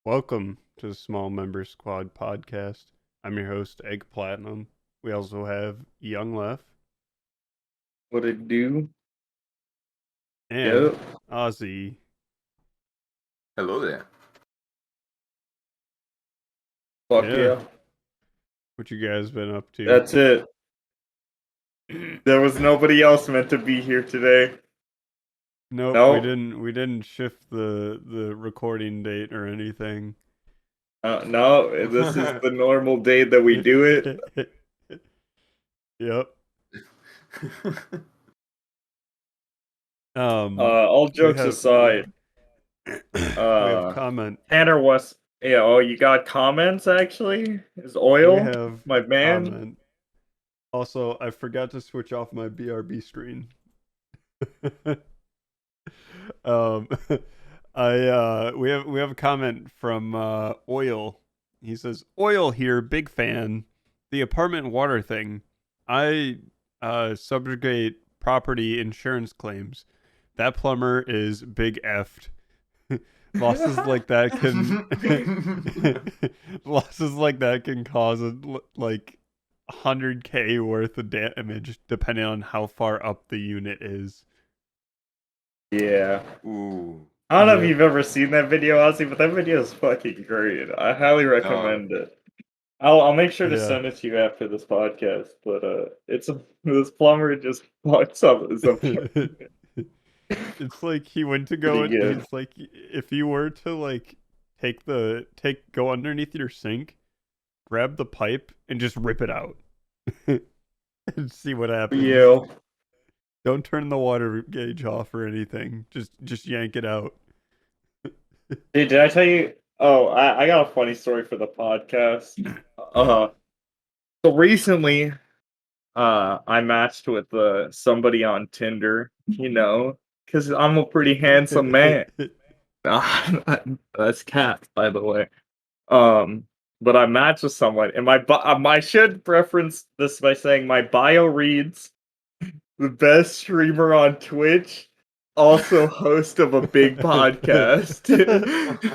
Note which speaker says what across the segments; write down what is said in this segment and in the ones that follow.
Speaker 1: Welcome to the Small Member Squad podcast. I'm your host, Egg Platinum. We also have Young Left
Speaker 2: What it do?
Speaker 1: and
Speaker 2: Yep.
Speaker 1: Ozzy.
Speaker 3: Hello there.
Speaker 2: Fuck
Speaker 1: Yeah,
Speaker 2: yeah.
Speaker 1: what you guys been up to?
Speaker 2: That's it. There was nobody else meant to be here today.
Speaker 1: Nope, we
Speaker 2: No.
Speaker 1: didn't shift the recording date or anything.
Speaker 2: No, this is the normal day that we do it.
Speaker 1: Yep.
Speaker 2: All
Speaker 1: We
Speaker 2: jokes
Speaker 1: have
Speaker 2: aside,
Speaker 1: we have comment.
Speaker 2: Tanner was you got comments actually? Is
Speaker 1: We
Speaker 2: Oil
Speaker 1: have
Speaker 2: my man?
Speaker 1: comment. Also, I forgot to switch off my BRB screen. um we have a comment from Oil. He says, Oil here, big fan. The apartment water thing. I subjugate property insurance claims. That plumber is big effed. Losses like that can losses like that can cause like 100K worth of damage depending on how far up the unit is.
Speaker 2: Yeah.
Speaker 3: Ooh.
Speaker 2: I don't know if
Speaker 1: Yep.
Speaker 2: you've ever seen that video, Ozzy, but that video is fucking great. I highly
Speaker 3: No.
Speaker 2: recommend it. I'll make sure to
Speaker 1: Yeah.
Speaker 2: send it to you after this podcast. But this plumber just fucks up his apartment.
Speaker 1: It's like he went to go
Speaker 2: Pretty
Speaker 1: and
Speaker 2: good.
Speaker 1: he's like, if you were to like go underneath your sink, grab the pipe and just rip it out and see what happens.
Speaker 2: Yeah.
Speaker 1: Don't turn the water gauge off or anything. Just yank it out.
Speaker 2: Hey, did I tell you? Oh, I got a funny story for the podcast. So recently, I matched with somebody on Tinder. Because I'm a pretty handsome man. That's cat, by the way. But I matched with someone, and I should preference this by saying my bio reads the best streamer on Twitch, also host of a big podcast.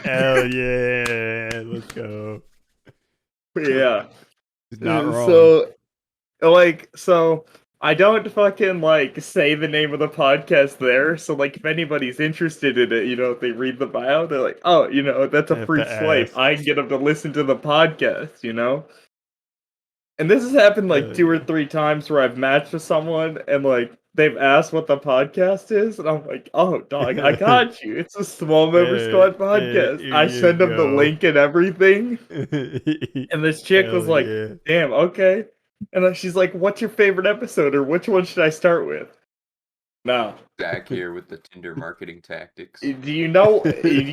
Speaker 1: Hell yeah, let's go.
Speaker 2: Yeah.
Speaker 1: He's not wrong.
Speaker 2: So I don't fucking say the name of the podcast there. So if anybody's interested in it, if they read the bio, they're like, oh, that's
Speaker 1: I
Speaker 2: a
Speaker 1: have
Speaker 2: free
Speaker 1: to
Speaker 2: swipe.
Speaker 1: ask.
Speaker 2: I can get them to listen to the podcast. And this has happened
Speaker 1: Hell
Speaker 2: two or
Speaker 1: yeah.
Speaker 2: three times where I've matched with someone and they've asked what the podcast is, and I'm like, oh dog, I got you. It's a small member
Speaker 1: Hey,
Speaker 2: squad
Speaker 1: hey,
Speaker 2: podcast.
Speaker 1: here
Speaker 2: I
Speaker 1: you
Speaker 2: send them the
Speaker 1: go.
Speaker 2: link and everything. And this chick was
Speaker 1: Hell
Speaker 2: like,
Speaker 1: yeah.
Speaker 2: damn, okay. And then she's like, what's your favorite episode, or which one should I start with? Now,
Speaker 3: Zach here with the Tinder marketing tactics.
Speaker 2: do you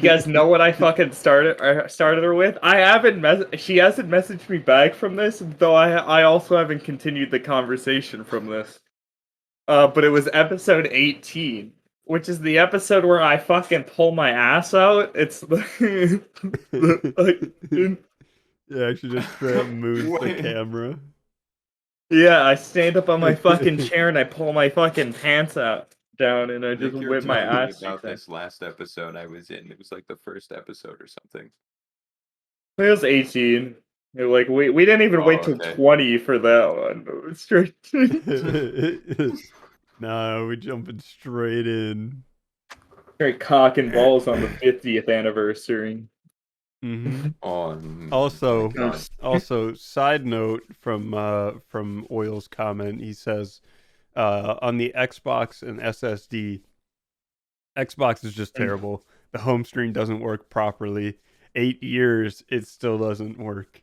Speaker 2: guys know what I fucking started her with? She hasn't messaged me back from this, though I also haven't continued the conversation from this. But it was episode 18, which is the episode where I fucking pull my ass out. It's
Speaker 1: Yeah, actually just straight up moves the camera.
Speaker 2: yeah, I stand up on my fucking chair and I pull my fucking pants out down and I
Speaker 3: I
Speaker 2: just
Speaker 3: think you were
Speaker 2: whip my
Speaker 3: telling me
Speaker 2: ass.
Speaker 3: about this last episode I was in. It was like the first episode or something.
Speaker 2: It was 18. We didn't even wait till
Speaker 3: Okay.
Speaker 2: 20 for that one. It was straight.
Speaker 1: Nah, we jumping straight in.
Speaker 2: Straight cock and balls on the 50th anniversary.
Speaker 1: Mm-hmm.
Speaker 3: Oh,
Speaker 1: Also,
Speaker 3: my God.
Speaker 1: also, side note from Oil's comment, he says, on the Xbox and SSD, Xbox is just terrible. The home screen doesn't work properly. 8 years, it still doesn't work.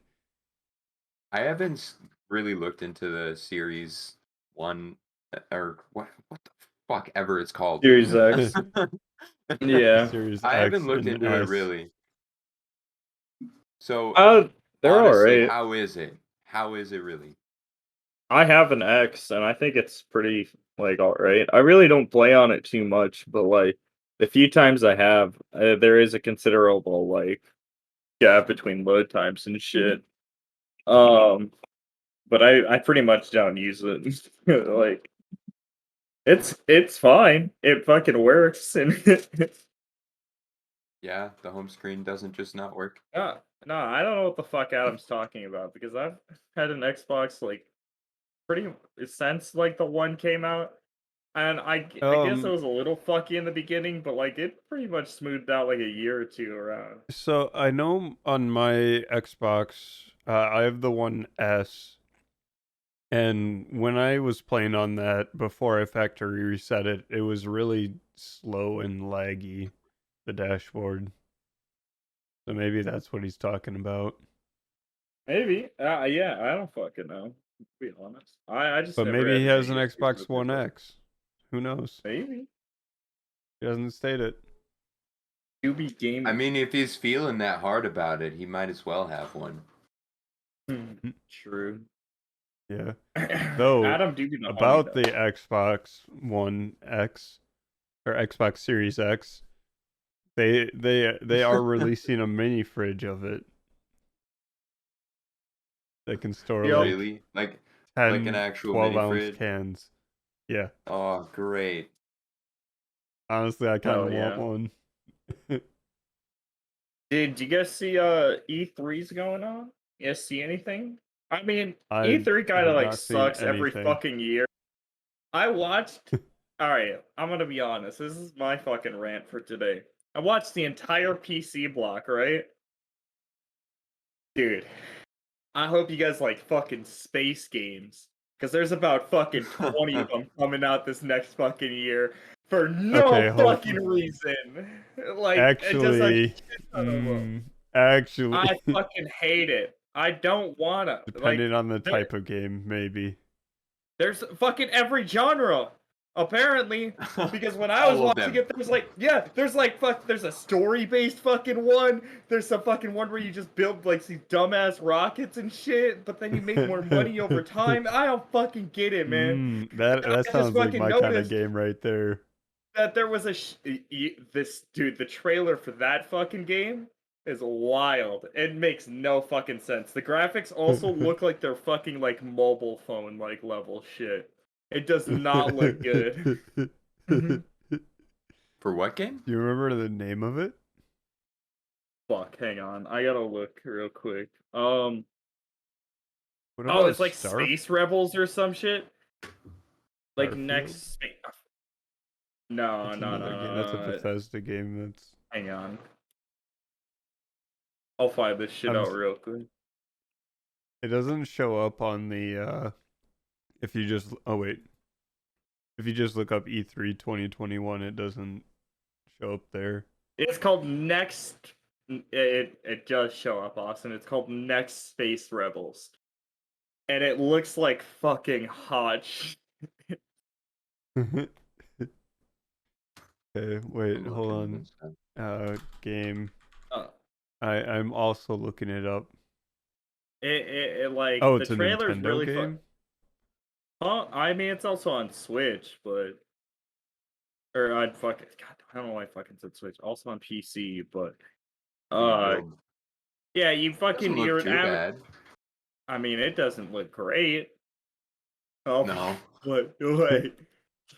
Speaker 3: I haven't really looked into the Series 1 or what the fuck ever it's called.
Speaker 2: Series X. Yeah.
Speaker 1: Series
Speaker 3: I haven't
Speaker 1: X
Speaker 3: looked
Speaker 1: and
Speaker 3: into
Speaker 1: S.
Speaker 3: it really. So
Speaker 2: They're
Speaker 3: honestly,
Speaker 2: alright.
Speaker 3: how is it? How is it really?
Speaker 2: I have an X, and I think it's pretty alright. I really don't play on it too much, but the few times I have, there is a considerable gap between load times and shit. But I pretty much don't use it. It's fine. It fucking works, and
Speaker 3: Yeah, the home screen doesn't just not work.
Speaker 2: No, I don't know what the fuck Adam's talking about because I've had an Xbox like pretty since like the one came out, and I guess it was a little fucky in the beginning, but like it pretty much smoothed out like a year or two around.
Speaker 1: So I know on my Xbox, I have the One S, and when I was playing on that before I factory reset it, it was really slow and laggy, the dashboard. So maybe that's what he's talking about.
Speaker 2: Maybe, yeah, I don't fucking know. To be honest, I just
Speaker 1: But
Speaker 2: never
Speaker 1: maybe
Speaker 2: had
Speaker 1: he has an
Speaker 2: any issues
Speaker 1: Xbox
Speaker 2: with it.
Speaker 1: One
Speaker 2: But
Speaker 1: X. Who knows?
Speaker 2: maybe
Speaker 1: He doesn't state it.
Speaker 2: do be gaming.
Speaker 3: I mean, if he's feeling that hard about it, he might as well have one.
Speaker 2: True.
Speaker 1: Yeah. Though
Speaker 2: Adam do be the homie,
Speaker 1: about
Speaker 2: though.
Speaker 1: the Xbox One X or Xbox Series X, they are releasing a mini fridge of it. They can store
Speaker 2: Yep.
Speaker 1: like
Speaker 3: Really? Like
Speaker 1: 10,
Speaker 3: an actual
Speaker 1: 12-ounce
Speaker 3: mini fridge?
Speaker 1: cans. Yeah.
Speaker 3: Oh, great.
Speaker 1: Honestly, I kind
Speaker 2: Hell
Speaker 1: of want
Speaker 2: yeah.
Speaker 1: one.
Speaker 2: Did you guys see E3's going on? You guys see anything? I mean,
Speaker 1: I
Speaker 2: E3 kind of
Speaker 1: have
Speaker 2: like
Speaker 1: not seen
Speaker 2: sucks every
Speaker 1: anything.
Speaker 2: fucking year. I watched. All right, I'm gonna be honest. This is my fucking rant for today. I watched the entire PC block, right? Dude, I hope you guys like fucking space games. Because there's about fucking 20 of them coming out this next fucking year for no
Speaker 1: Okay,
Speaker 2: fucking reason. Like, it just a
Speaker 1: Actually,
Speaker 2: shit ton of them.
Speaker 1: actually,
Speaker 2: I fucking hate it. I don't wanna. Like,
Speaker 1: depending on the
Speaker 2: there,
Speaker 1: type of game, maybe.
Speaker 2: there's fucking every genre. Apparently, because when I was
Speaker 3: All of
Speaker 2: watching
Speaker 3: them.
Speaker 2: it, there's like there's a story-based fucking one. There's some fucking one where you just build like these dumbass rockets and shit, but then you make more money over time. I don't fucking get it, man.
Speaker 1: That
Speaker 2: I just
Speaker 1: sounds like
Speaker 2: fucking
Speaker 1: my kind of
Speaker 2: noticed
Speaker 1: game right there.
Speaker 2: that there was this dude. The trailer for that fucking game is wild. It makes no fucking sense. The graphics also look like they're fucking like mobile phone like level shit. It does not look good.
Speaker 3: For what game?
Speaker 1: Do you remember the name of it?
Speaker 2: Fuck, hang on. I gotta look real quick.
Speaker 1: What
Speaker 2: Oh,
Speaker 1: about
Speaker 2: it's like Space Rebels or some shit. Like
Speaker 1: Starfield?
Speaker 2: next. No,
Speaker 1: That's
Speaker 2: no,
Speaker 1: another
Speaker 2: no,
Speaker 1: game. That's a
Speaker 2: no, no.
Speaker 1: Bethesda game. That's
Speaker 2: Hang on. I'll find this shit out real quick.
Speaker 1: It doesn't show up on the if you just if you just look up E3 2021, it doesn't show up there.
Speaker 2: It's called Next. It does show up, Austin. It's called Next Space Rebels, and it looks like fucking hot.
Speaker 1: Okay, wait, hold on. Game. I'm also looking it up.
Speaker 2: It like
Speaker 1: Oh,
Speaker 2: the
Speaker 1: it's a
Speaker 2: trailer is
Speaker 1: Nintendo
Speaker 2: really
Speaker 1: game?
Speaker 2: Huh? I mean, it's also on Switch, but or I'd fucking God, I don't know why I fucking said Switch. Also on PC, but yeah, you fucking
Speaker 3: Doesn't look
Speaker 2: you're
Speaker 3: too bad.
Speaker 2: I mean, it doesn't look great. Oh
Speaker 3: No.
Speaker 2: wait.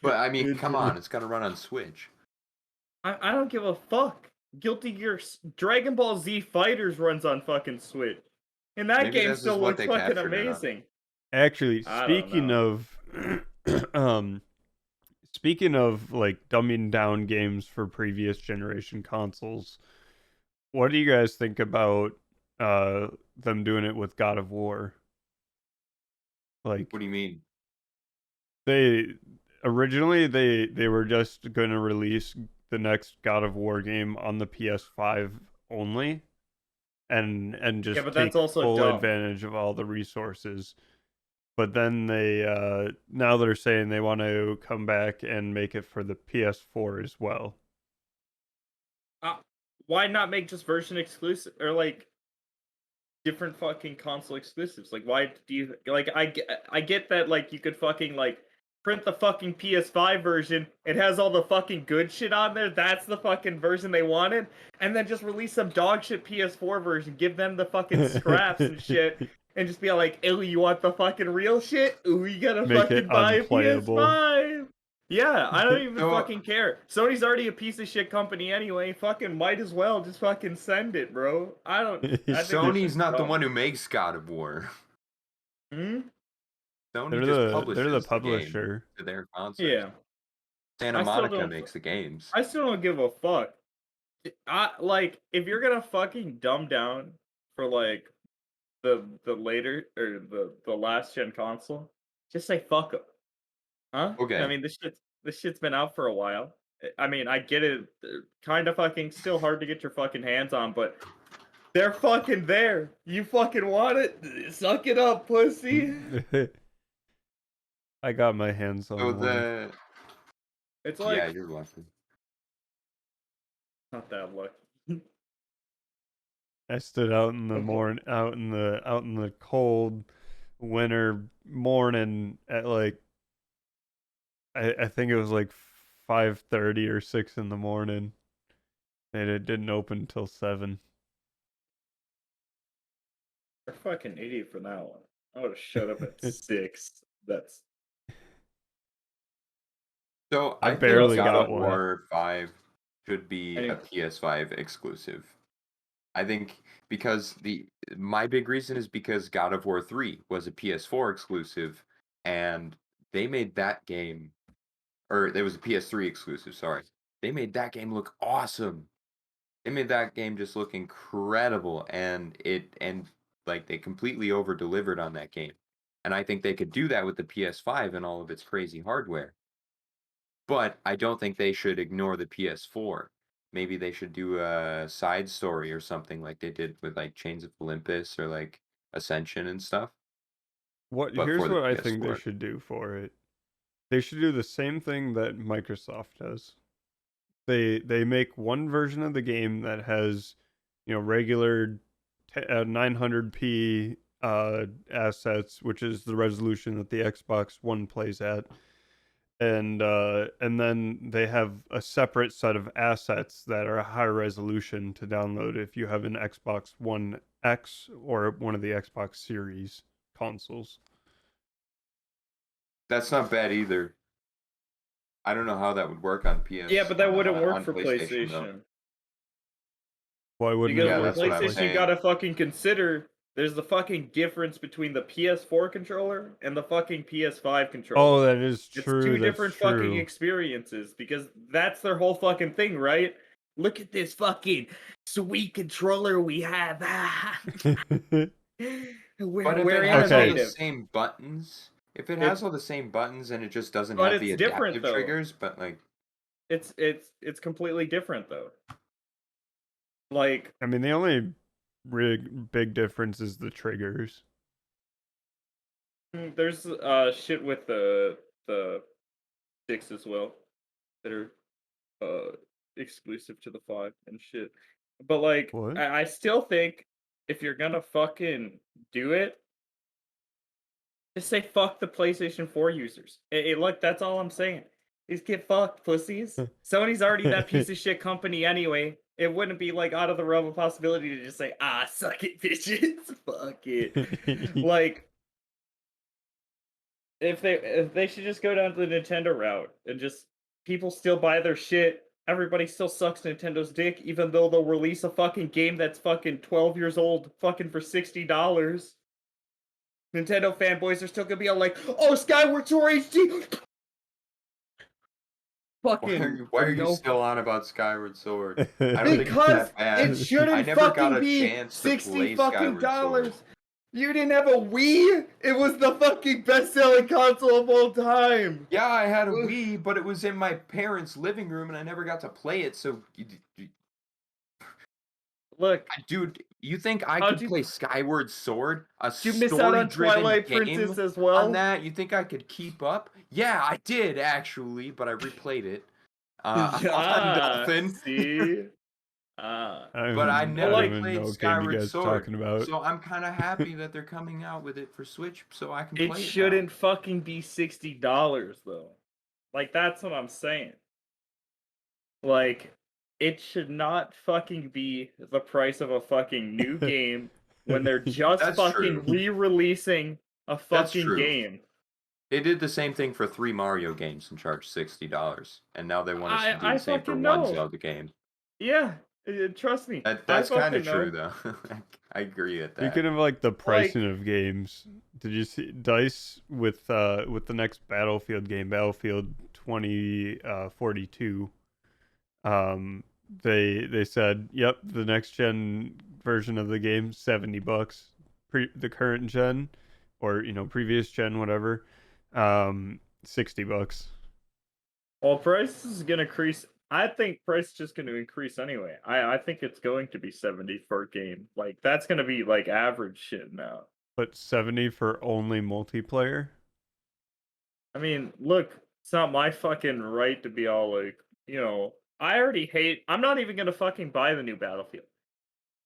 Speaker 3: But I mean, come on, it's gotta run on Switch.
Speaker 2: I don't give a fuck. Guilty Gear Dragon Ball Z Fighters runs on fucking Switch. And that
Speaker 3: Maybe
Speaker 2: game
Speaker 3: this is
Speaker 2: still
Speaker 3: what
Speaker 2: looks
Speaker 3: they
Speaker 2: fucking
Speaker 3: captured it on.
Speaker 2: amazing.
Speaker 1: Actually,
Speaker 2: I don't
Speaker 1: speaking
Speaker 2: know.
Speaker 1: of speaking of like dumbing down games for previous generation consoles, what do you guys think about them doing it with God of War? Like,
Speaker 3: What do you mean?
Speaker 1: they originally they were just going to release the next God of War game on the PS5 only, and
Speaker 2: Yeah,
Speaker 1: just
Speaker 2: but
Speaker 1: take
Speaker 2: that's also
Speaker 1: full
Speaker 2: dumb.
Speaker 1: advantage of all the resources. But then they now they're saying they want to come back and make it for the PS4 as well.
Speaker 2: Why not make just version exclusive or like different fucking console exclusives? Like, why do you like? I get that like you could fucking like print the fucking PS5 version. It has all the fucking good shit on there. That's the fucking version they wanted, and then just release some dog shit PS4 version. Give them the fucking scraps and shit. And just be like, "Ooh, you want the fucking real shit? Ooh, you gotta
Speaker 1: Make it
Speaker 2: fucking buy a
Speaker 1: unplayable.
Speaker 2: PS5." Yeah, I don't even
Speaker 3: So,
Speaker 2: fucking care. Sony's already a piece of shit company anyway. Fucking might as well just fucking send it, bro. I think this
Speaker 3: Sony's
Speaker 2: shit's
Speaker 3: not the
Speaker 2: dumb.
Speaker 3: one who makes God of War.
Speaker 2: Hmm?
Speaker 3: Sony
Speaker 1: They're
Speaker 3: just
Speaker 1: the
Speaker 3: publishes the game
Speaker 1: publisher.
Speaker 3: to their consoles.
Speaker 2: Yeah.
Speaker 3: Santa
Speaker 2: I still
Speaker 3: Monica
Speaker 2: don't.
Speaker 3: makes the games.
Speaker 2: I still don't give a fuck. Like if you're gonna fucking dumb down for like the later or the last gen console, just say fuck 'em. Huh? I
Speaker 3: Okay.
Speaker 2: mean, this shit's been out for a while. I mean, I get it. Kind of fucking still hard to get your fucking hands on, but they're fucking there. You fucking want it? Suck it up, pussy.
Speaker 1: I got my hands
Speaker 3: So
Speaker 1: on one.
Speaker 2: It's
Speaker 3: yeah,
Speaker 2: like
Speaker 3: you're lucky.
Speaker 2: not that lucky.
Speaker 1: I stood out in the
Speaker 2: Okay.
Speaker 1: out in the cold winter morning at like I think it was like 5:30 or 6 in the morning, and it didn't open until 7.
Speaker 2: You're a fucking idiot for that one. I would have shut up at 6. That's
Speaker 3: So
Speaker 1: I
Speaker 3: I think
Speaker 2: also
Speaker 1: barely
Speaker 3: God
Speaker 1: got
Speaker 3: of
Speaker 2: fucking.
Speaker 1: one.
Speaker 3: War 5 should be a
Speaker 2: Anyway,
Speaker 3: PS5 exclusive. I think because my big reason is because God of War 3 was a PS4 exclusive, and they made that game, or it was a PS3 exclusive, sorry. They made that game look awesome. They made that game just look incredible, and like they completely over delivered on that game. And I think they could do that with the PS5 and all of its crazy hardware. But I don't think they should ignore the PS4. Maybe they should do a side story or something like they did with like Chains of Olympus or like Ascension and stuff, but
Speaker 1: Here's
Speaker 3: for the
Speaker 1: what I think they
Speaker 3: PS4.
Speaker 1: should do for it. They should do the same thing that Microsoft does. They make one version of the game that has, regular 900p assets, which is the resolution that the Xbox One plays at, and then they have a separate set of assets that are high resolution to download if you have an Xbox One X or one of the Xbox Series consoles.
Speaker 3: That's not bad either. I don't know how that would work on
Speaker 2: Yeah, but that wouldn't work
Speaker 3: on
Speaker 2: for
Speaker 3: PlayStation though.
Speaker 2: PlayStation.
Speaker 1: Why wouldn't
Speaker 2: Because
Speaker 1: it
Speaker 3: Yeah,
Speaker 2: with
Speaker 1: work
Speaker 3: that's
Speaker 1: for
Speaker 3: what I was
Speaker 2: PlayStation, you
Speaker 3: saying.
Speaker 2: gotta fucking consider there's the fucking difference between the PS4 controller and the fucking PS5 controller.
Speaker 1: Oh, that is
Speaker 2: It's
Speaker 1: true.
Speaker 2: two
Speaker 1: That's
Speaker 2: different fucking
Speaker 1: true.
Speaker 2: experiences because that's their whole fucking thing, right? Look at this fucking sweet controller we have.
Speaker 3: But if
Speaker 2: We're
Speaker 3: it has all the
Speaker 2: innovative.
Speaker 3: same buttons, if it
Speaker 2: It-
Speaker 3: has all the same buttons and it just doesn't
Speaker 2: But
Speaker 3: have the
Speaker 2: it's different
Speaker 3: adaptive
Speaker 2: though.
Speaker 3: triggers, but like
Speaker 2: It's completely different though. Like
Speaker 1: I mean, the only big difference is the triggers.
Speaker 2: there's shit with the sticks as well that are exclusive to the 5 and shit. But like
Speaker 1: What?
Speaker 2: I still think if you're gonna fucking do it, just say fuck the PlayStation 4 users. Look, that's all I'm saying. Just get fucked, pussies. Sony's already that piece of shit company anyway. It wouldn't be like out of the realm of possibility to just say, suck it, bitches. Fuck it. Like if they should just go down to the Nintendo route and just people still buy their shit. Everybody still sucks Nintendo's dick, even though they'll release a fucking game that's fucking 12 years old, fucking for $60. Nintendo fanboys are still gonna be all like, "Oh, Skyward Sword HD." Fucking
Speaker 3: why are you
Speaker 2: no,
Speaker 3: still on about Skyward Sword? I don't think it's
Speaker 2: because
Speaker 3: that bad.
Speaker 2: it
Speaker 3: I
Speaker 2: shouldn't
Speaker 3: never got
Speaker 2: fucking
Speaker 3: a
Speaker 2: be
Speaker 3: chance to
Speaker 2: 60
Speaker 3: play
Speaker 2: fucking
Speaker 3: Skyward Sword.
Speaker 2: dollars. You didn't have a Wii? It was the fucking best-selling console of all time.
Speaker 3: Yeah, I had a Wii, but it was in my parents' living room, and I never got to play it. So,
Speaker 2: Look,
Speaker 3: dude, you think I
Speaker 2: how'd
Speaker 3: could
Speaker 2: you-
Speaker 3: play Skyward Sword, a
Speaker 2: did you miss out on
Speaker 3: story-driven
Speaker 2: Twilight
Speaker 3: game
Speaker 2: Princess as well?
Speaker 3: on that? You think I could keep up? Yeah, I did actually, but I replayed it on Dolphin.
Speaker 2: See?
Speaker 3: But I
Speaker 1: I
Speaker 3: never
Speaker 2: like-
Speaker 1: don't even know
Speaker 3: played
Speaker 1: what game you
Speaker 3: Skyward
Speaker 1: guys
Speaker 3: Sword,
Speaker 1: talking about.
Speaker 3: so I'm kind of happy that they're coming out with it for Switch, so I can
Speaker 2: It
Speaker 3: play it.
Speaker 2: shouldn't fucking be $60 though. Like that's what I'm saying. Like it should not fucking be the price of a fucking new game when they're just
Speaker 3: That's
Speaker 2: fucking
Speaker 3: true.
Speaker 2: re-releasing a
Speaker 3: That's
Speaker 2: fucking
Speaker 3: true.
Speaker 2: game.
Speaker 3: They did the same thing for 3 Mario games and charged $60, and now they want us to do
Speaker 2: I
Speaker 3: the same for
Speaker 2: fucking
Speaker 3: one
Speaker 2: know.
Speaker 3: Zelda game.
Speaker 2: Yeah, trust me.
Speaker 3: That's kind
Speaker 2: fucking
Speaker 3: of true,
Speaker 2: know.
Speaker 3: though. I agree with
Speaker 1: Speaking
Speaker 3: that.
Speaker 1: of like the
Speaker 2: Like,
Speaker 1: pricing of games, did you see Dice with the next Battlefield game, Battlefield 2042? They said, yep, the next gen version of the game, $70. The current gen, or previous gen, whatever, $60.
Speaker 2: well, price is gonna increase. I think price is just gonna increase anyway. I think it's going to be 70 for a game. Like that's gonna be like average shit now.
Speaker 1: But 70 for only multiplayer?
Speaker 2: I mean, look, it's not my fucking right to be all like, I already hate. I'm not even gonna fucking buy the new Battlefield.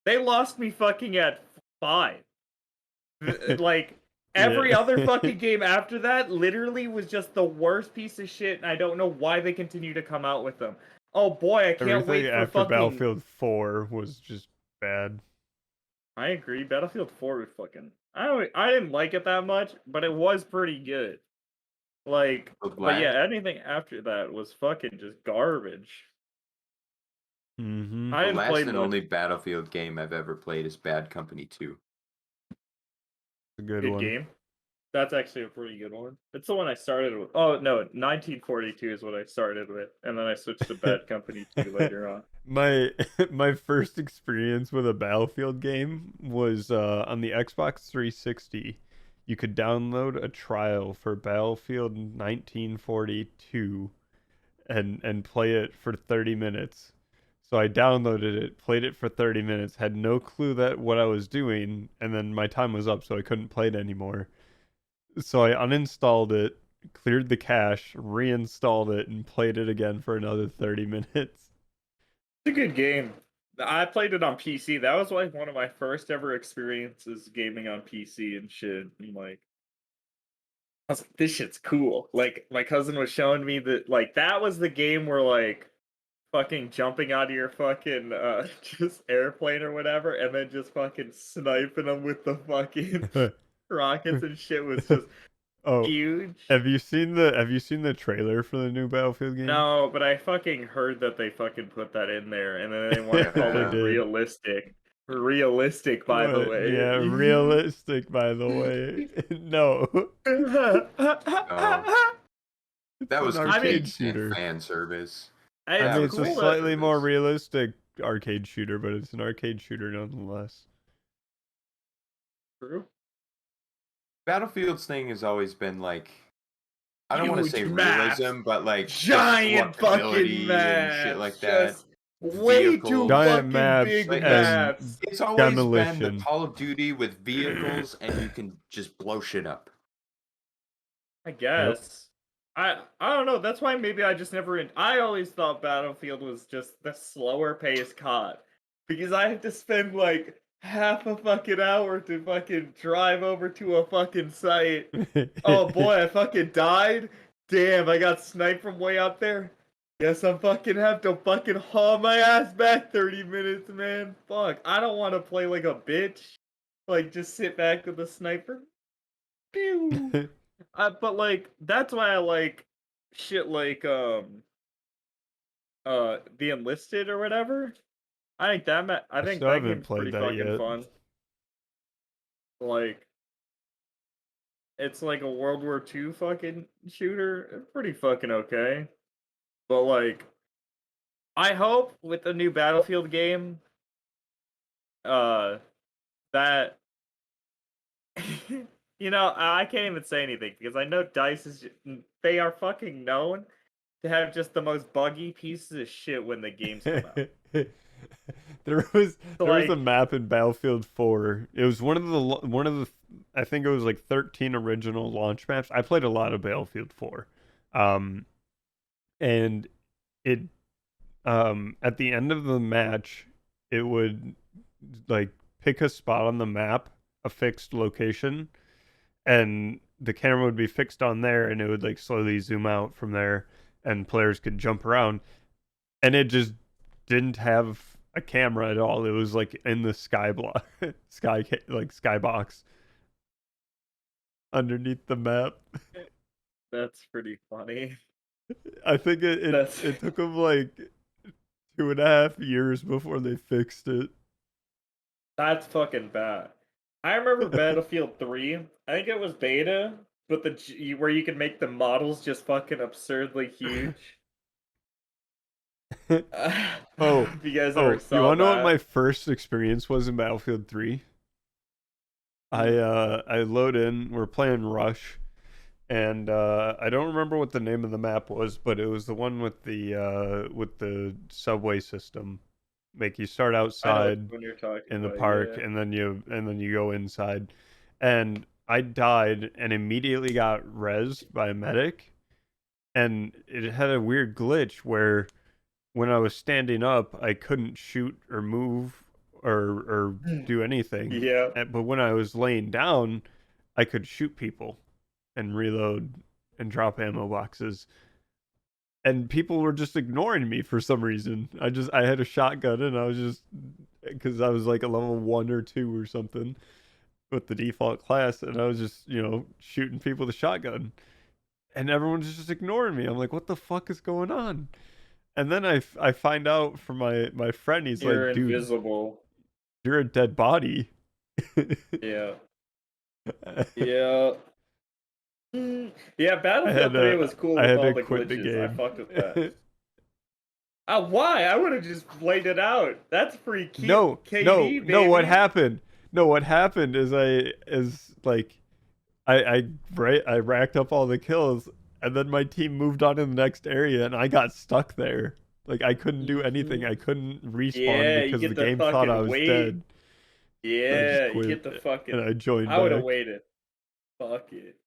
Speaker 2: They lost me fucking at 5. Like every other fucking game after that literally was just the worst piece of shit, and I don't know why they continue to come out with them. Oh boy, I can't
Speaker 1: Everything
Speaker 2: wait for
Speaker 1: after
Speaker 2: fucking.
Speaker 1: Battlefield 4 was just bad.
Speaker 2: I agree. Battlefield 4 was fucking. I didn't like it that much, but it was pretty good. Like, but yeah, anything after that was fucking just garbage.
Speaker 1: Mm-hmm.
Speaker 2: I
Speaker 3: The
Speaker 2: didn't
Speaker 3: last
Speaker 2: play
Speaker 3: and
Speaker 2: much.
Speaker 3: only Battlefield game I've ever played is Bad Company 2.
Speaker 1: A good
Speaker 2: Good
Speaker 1: one.
Speaker 2: game. That's actually a pretty good one. It's the one I started with. Oh no, 1942 is what I started with, and then I switched to Bad Company 2 later on.
Speaker 1: My my first experience with a Battlefield game was on the Xbox 360. You could download a trial for Battlefield 1942 and play it for 30 minutes. So I downloaded it, played it for 30 minutes, had no clue that what I was doing, and then my time was up, so I couldn't play it anymore. So I uninstalled it, cleared the cache, reinstalled it, and played it again for another 30 minutes.
Speaker 2: It's a good game. I played it on PC. That was like one of my first ever experiences gaming on PC and shit. And like, I was like, this shit's cool. Like, my cousin was showing me that, like, that was the game where, like, fucking jumping out of your fucking, just airplane or whatever, and then just fucking sniping them with the fucking rockets and shit was just
Speaker 1: Oh,
Speaker 2: huge.
Speaker 1: have you seen the trailer for the new Battlefield game?
Speaker 2: No, but I fucking heard that they fucking put that in there, and then they want to call
Speaker 1: They
Speaker 2: it
Speaker 1: did.
Speaker 2: realistic. Realistic, by the
Speaker 1: What?
Speaker 2: way.
Speaker 1: Yeah, realistic, by the way. No.
Speaker 3: That was
Speaker 1: an
Speaker 3: complete
Speaker 1: arcade shooter.
Speaker 3: fan service.
Speaker 2: Hey,
Speaker 1: I mean,
Speaker 2: it's
Speaker 1: it's a
Speaker 2: cool
Speaker 1: slightly
Speaker 2: that,
Speaker 1: more realistic arcade shooter, but it's an arcade shooter nonetheless.
Speaker 2: True.
Speaker 3: Battlefield's thing has always been like, I don't want to
Speaker 2: Huge
Speaker 3: say
Speaker 2: maps,
Speaker 3: realism, but like
Speaker 2: giant fucking
Speaker 3: destructibility
Speaker 2: maps,
Speaker 3: and shit like that.
Speaker 2: just way too
Speaker 3: Vehicles.
Speaker 1: Giant
Speaker 2: fucking
Speaker 1: maps
Speaker 2: big
Speaker 3: Like,
Speaker 2: maps.
Speaker 3: It's always been
Speaker 1: demolition.
Speaker 3: the Call of Duty with vehicles, and you can just blow shit up.
Speaker 2: I guess. I don't know. That's why maybe I just never. I always thought Battlefield was just the slower paced COD because I had to spend like half a fucking hour to fucking drive over to a fucking site. Oh boy, I fucking died. Damn, I got sniped from way out there. Guess I'm fucking have to fucking haul my ass back 30 minutes, man. Fuck, I don't want to play like a bitch. Like just sit back with a sniper. Pew. But like that's why I like shit like the Enlisted or whatever. I think I think
Speaker 1: still
Speaker 2: that
Speaker 1: haven't
Speaker 2: game's
Speaker 1: played
Speaker 2: pretty
Speaker 1: that
Speaker 2: fucking
Speaker 1: yet.
Speaker 2: fun. Like it's like a World War II fucking shooter. It's pretty fucking okay. But like I hope with the new Battlefield game that I can't even say anything because I know DICE is they are fucking known to have just the most buggy pieces of shit when the games come out.
Speaker 1: there was
Speaker 2: Like,
Speaker 1: a map in Battlefield 4. It was one of the I think it was like 13 original launch maps. I played a lot of Battlefield 4. And it at the end of the match it would like pick a spot on the map, a fixed location, and the camera would be fixed on there and it would like slowly zoom out from there and players could jump around, and it just didn't have a camera at all. It was like in the skybox underneath the map.
Speaker 2: That's pretty funny.
Speaker 1: I think
Speaker 2: That's
Speaker 1: it took them like 2.5 years before they fixed it.
Speaker 2: that's fucking bad. I remember Battlefield 3. I think it was beta, but where you can make the models just fucking absurdly huge.
Speaker 1: Oh,
Speaker 2: If you guys ever
Speaker 1: oh, you
Speaker 2: saw
Speaker 1: want to know what my
Speaker 2: that.
Speaker 1: first experience was in Battlefield 3?
Speaker 2: Hmm.
Speaker 1: I load in, we're playing Rush, and I don't remember what the name of the map was, but it was the one with the subway system. Like you start
Speaker 2: I know which
Speaker 1: outside
Speaker 2: one you're talking
Speaker 1: in the
Speaker 2: about,
Speaker 1: park
Speaker 2: yeah.
Speaker 1: and then you go inside. And I died and immediately got rezzed by a medic, and it had a weird glitch where when I was standing up, I couldn't shoot or move or do anything.
Speaker 2: Yeah.
Speaker 1: But when I was laying down, I could shoot people and reload and drop ammo boxes. And people were just ignoring me for some reason. I had a shotgun and I was just because I was like a level 1 or 2 or something with the default class, and I was just shooting people with a shotgun, and everyone's just ignoring me. I'm like, what the fuck is going on? And then I find out from my friend, he's
Speaker 2: You're
Speaker 1: like, dude,
Speaker 2: invisible.
Speaker 1: you're a dead body.
Speaker 2: Yeah. Yeah. Yeah,
Speaker 1: I
Speaker 2: Battlefield
Speaker 1: had
Speaker 2: 3
Speaker 1: to
Speaker 2: was cool
Speaker 1: I
Speaker 2: with
Speaker 1: had
Speaker 2: all
Speaker 1: to
Speaker 2: the
Speaker 1: quit the
Speaker 2: glitches. I
Speaker 1: game.
Speaker 2: fucked with that. Why? I would have just played it out. That's free
Speaker 1: No, no,
Speaker 2: KD,
Speaker 1: no. What
Speaker 2: baby.
Speaker 1: happened? No, what happened is I racked up all the kills, and then my team moved on to the next area, and I got stuck there. Like I couldn't do anything. I couldn't respawn
Speaker 2: Yeah, you
Speaker 1: because the
Speaker 2: get the
Speaker 1: game thought I
Speaker 2: fucking
Speaker 1: was
Speaker 2: wait.
Speaker 1: dead. I just
Speaker 2: Yeah, you
Speaker 1: quit
Speaker 2: get the
Speaker 1: and
Speaker 2: fucking.
Speaker 1: I joined
Speaker 2: I would have
Speaker 1: back.
Speaker 2: waited. Fuck it.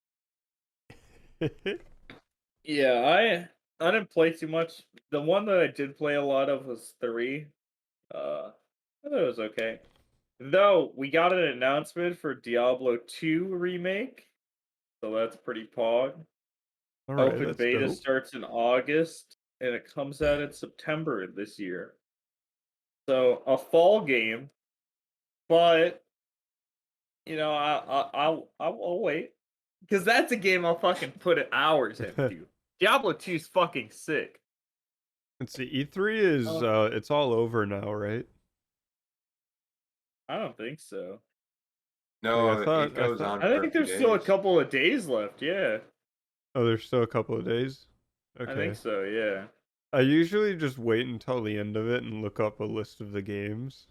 Speaker 2: Yeah, I didn't play too much. The one that I did play a lot of was 3. I thought it was okay. Though we got an announcement for Diablo 2 remake, so that's pretty pog.
Speaker 1: All right,
Speaker 2: Open
Speaker 1: that's
Speaker 2: beta
Speaker 1: dope.
Speaker 2: starts in August and it comes out in September this year. So a fall game, but I'll wait because that's a game I'll fucking put hours into. Diablo 2 is fucking sick.
Speaker 1: Let's see. E3 is
Speaker 2: Uh,
Speaker 1: it's all over now, right?
Speaker 2: I don't think so.
Speaker 1: Like
Speaker 3: No, it
Speaker 1: I
Speaker 3: goes
Speaker 1: thought.
Speaker 3: on
Speaker 2: I
Speaker 3: for a
Speaker 2: think
Speaker 3: few
Speaker 2: there's still a
Speaker 3: days.
Speaker 2: couple of days left. Yeah,
Speaker 1: Oh, there's still a couple of days.
Speaker 2: I think
Speaker 1: Okay.
Speaker 2: so. Yeah.
Speaker 1: I usually just wait until the end of it and look up a list of the games.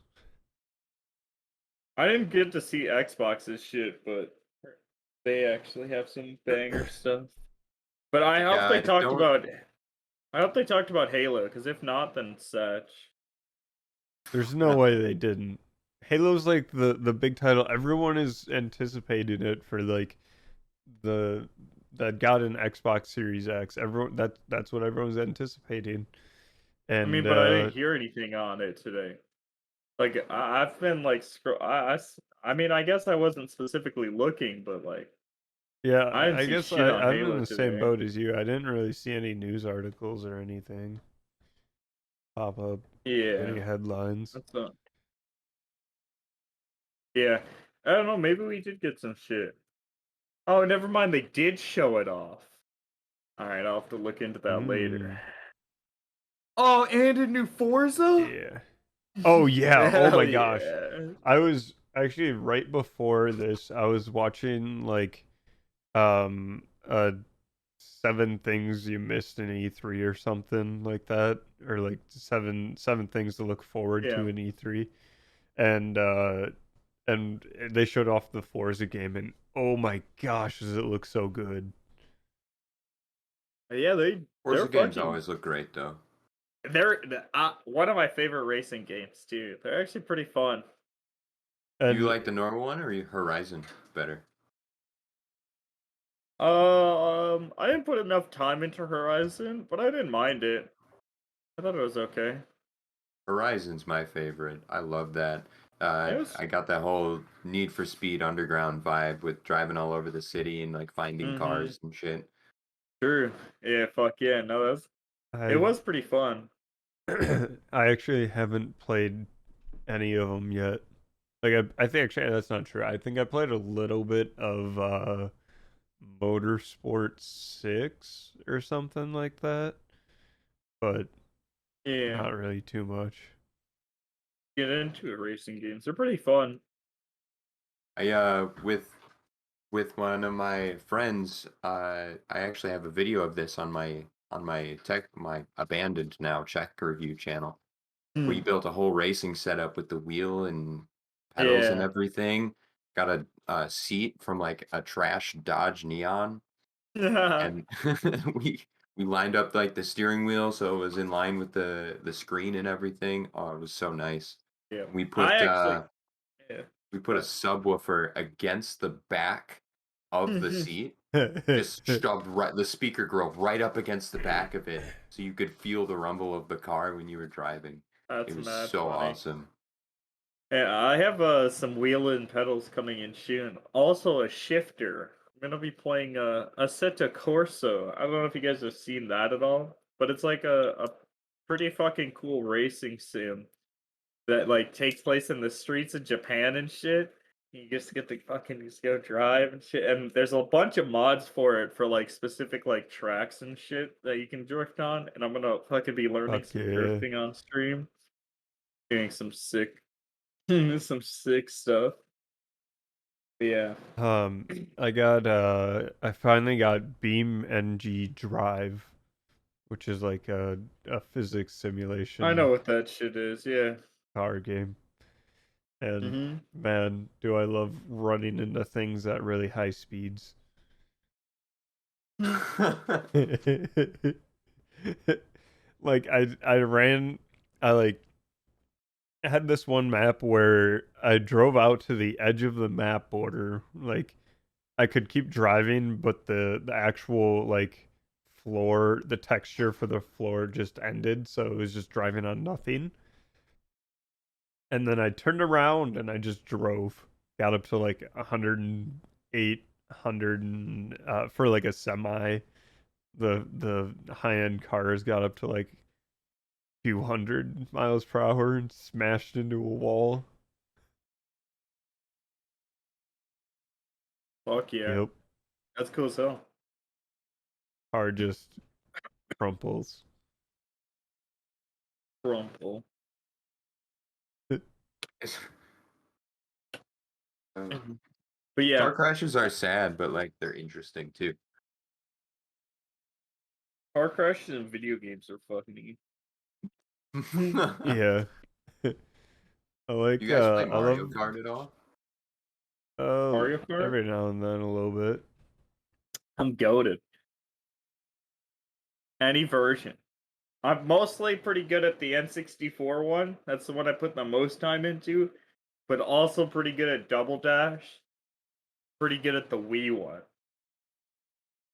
Speaker 2: I didn't get to see Xbox's shit, but they actually have some banger stuff. But I hope
Speaker 3: Yeah,
Speaker 2: they
Speaker 3: I
Speaker 2: talked
Speaker 3: don't.
Speaker 2: about Halo, because if not, then such.
Speaker 1: There's no way they didn't. Halo's like the big title. Everyone is anticipating it for like the that got an Xbox Series X. Everyone that's what everyone's anticipating.
Speaker 2: I mean,
Speaker 1: And
Speaker 2: but I didn't hear anything on it today. Like I've been like I mean, I guess I wasn't specifically looking, but like
Speaker 1: yeah,
Speaker 2: I didn't
Speaker 1: I
Speaker 2: see
Speaker 1: guess
Speaker 2: shit on
Speaker 1: I'm in
Speaker 2: Halo
Speaker 1: the same
Speaker 2: today.
Speaker 1: boat as you. I didn't really see any news articles or anything pop up, any
Speaker 2: Yeah,
Speaker 1: headlines.
Speaker 2: that's not. Yeah, I don't know. Maybe we did get some shit. Oh, never mind. They did show it off. All right, I'll have to look into that later.
Speaker 1: Mm,
Speaker 2: Oh, and a new Forza?
Speaker 1: yeah. Oh yeah. Oh
Speaker 2: Hell
Speaker 1: my gosh.
Speaker 2: yeah.
Speaker 1: I was actually right before this. I was watching like um uh 7 things you missed in E3 or something like that, or like seven things to look forward
Speaker 2: Yeah.
Speaker 1: to in E3, and they showed off the Forza game, and oh my gosh, does it look so good?
Speaker 2: Yeah, they're
Speaker 3: Forza games
Speaker 2: fucking
Speaker 3: always look great, though.
Speaker 2: they're one of my favorite racing games too. They're actually pretty fun.
Speaker 3: You
Speaker 1: And
Speaker 3: like the normal one or Horizon better?
Speaker 2: I didn't put enough time into Horizon, but I didn't mind it. I thought it was okay.
Speaker 3: Horizon's my favorite. I love that.
Speaker 2: It was
Speaker 3: I got that whole Need for Speed Underground vibe with driving all over the city and like finding
Speaker 2: mm-hmm.
Speaker 3: cars and shit.
Speaker 2: True. Yeah, fuck yeah. No, it
Speaker 1: I
Speaker 2: was pretty fun.
Speaker 1: I actually haven't played any of them yet. Like I think actually that's not true. I think I played a little bit of Motorsport 6 or something like that, but
Speaker 2: Yeah,
Speaker 1: not really too much.
Speaker 2: get into it. Racing games, they're pretty fun.
Speaker 3: I with one of my friends, I actually have a video of this on my abandoned now Czech review channel. We
Speaker 2: Hmm.
Speaker 3: built a whole racing setup with the wheel and pedals and
Speaker 2: Yeah.
Speaker 3: everything. Got a seat from like a trash Dodge Neon, and we lined up like the steering wheel so it was in line with the screen and everything. Oh, it was so nice.
Speaker 2: Yeah.
Speaker 3: We
Speaker 2: I
Speaker 3: put
Speaker 2: actually.
Speaker 3: uh
Speaker 2: Yeah.
Speaker 3: we put a subwoofer against the back of the seat, just shoved right the speaker grill right up against the back of it so you could feel the rumble of the car when you were driving. It
Speaker 2: That's
Speaker 3: was
Speaker 2: mad
Speaker 3: so
Speaker 2: funny.
Speaker 3: awesome.
Speaker 2: Yeah, I have some wheel and pedals coming in soon. Also a shifter. I'm gonna be playing a Assetto Corso. I don't know if you guys have seen that at all, but it's like a pretty fucking cool racing sim that like takes place in the streets of Japan and shit. You just get to fucking just go drive and shit. And there's a bunch of mods for it for like specific like tracks and shit that you can drift on. And I'm gonna fucking be learning
Speaker 1: Fuck
Speaker 2: some
Speaker 1: yeah.
Speaker 2: drifting on stream. Doing some sick some sick stuff. But yeah.
Speaker 1: I finally got Beam NG Drive, which is like a physics
Speaker 2: I know
Speaker 1: simulation
Speaker 2: what that shit is, yeah.
Speaker 1: car game. And
Speaker 2: Mm-hmm.
Speaker 1: man, do I love running into things at really high speeds. Like I like had this one map where I drove out to the edge of the map border. Like I could keep driving, but the actual like floor, the texture for the floor just ended, so it was just driving on nothing. And then I turned around and I just drove. Got up to like 108, 100 for like a semi. The high-end cars got up to like few hundred miles per hour and smashed into a wall.
Speaker 2: Fuck yeah.
Speaker 1: Yep.
Speaker 2: That's cool as hell.
Speaker 1: Car just crumples.
Speaker 2: Crumple.
Speaker 3: It's-
Speaker 2: Mhm. But yeah,
Speaker 3: Car crashes are sad, but like they're interesting too.
Speaker 2: car crashes in video games are fucking neat.
Speaker 1: Yeah.
Speaker 3: You guys play
Speaker 1: I love
Speaker 3: Mario Kart at all?
Speaker 2: Mario Kart?
Speaker 1: every now and then a little bit.
Speaker 2: I'm goated. Any version. I'm mostly pretty good at the N64 one. That's the one I put the most time into. But also pretty good at Double Dash. Pretty good at the Wii one.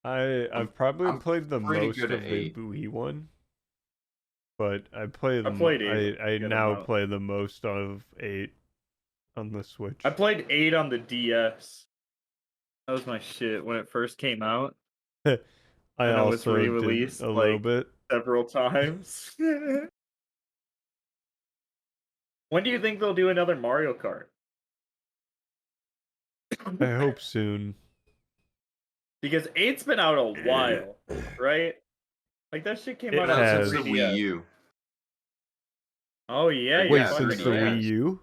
Speaker 1: I've
Speaker 3: I'm
Speaker 1: probably
Speaker 3: I'm
Speaker 1: played the
Speaker 3: pretty
Speaker 1: most
Speaker 3: good at
Speaker 1: of the
Speaker 3: 8.
Speaker 1: Wii one, but
Speaker 2: I played 8
Speaker 1: I
Speaker 2: a good
Speaker 1: now
Speaker 2: amount.
Speaker 1: play the most of 8 on the Switch.
Speaker 2: I played 8 on the DS. That was my shit when it first came out.
Speaker 1: I
Speaker 2: And it was
Speaker 1: also did
Speaker 2: re-released
Speaker 1: a little
Speaker 2: like
Speaker 1: bit.
Speaker 2: several times. When do you think they'll do another Mario Kart?
Speaker 1: I hope soon.
Speaker 2: Because 8's been out a while, right? Like that shit came
Speaker 1: It
Speaker 2: out on
Speaker 3: Since the
Speaker 1: has.
Speaker 2: 3DS.
Speaker 3: Wii U.
Speaker 2: Oh yeah,
Speaker 3: Or
Speaker 2: you're
Speaker 1: Wait,
Speaker 3: yeah,
Speaker 1: since the
Speaker 2: fucking
Speaker 3: 3DS.
Speaker 1: Wii
Speaker 2: right.
Speaker 1: U?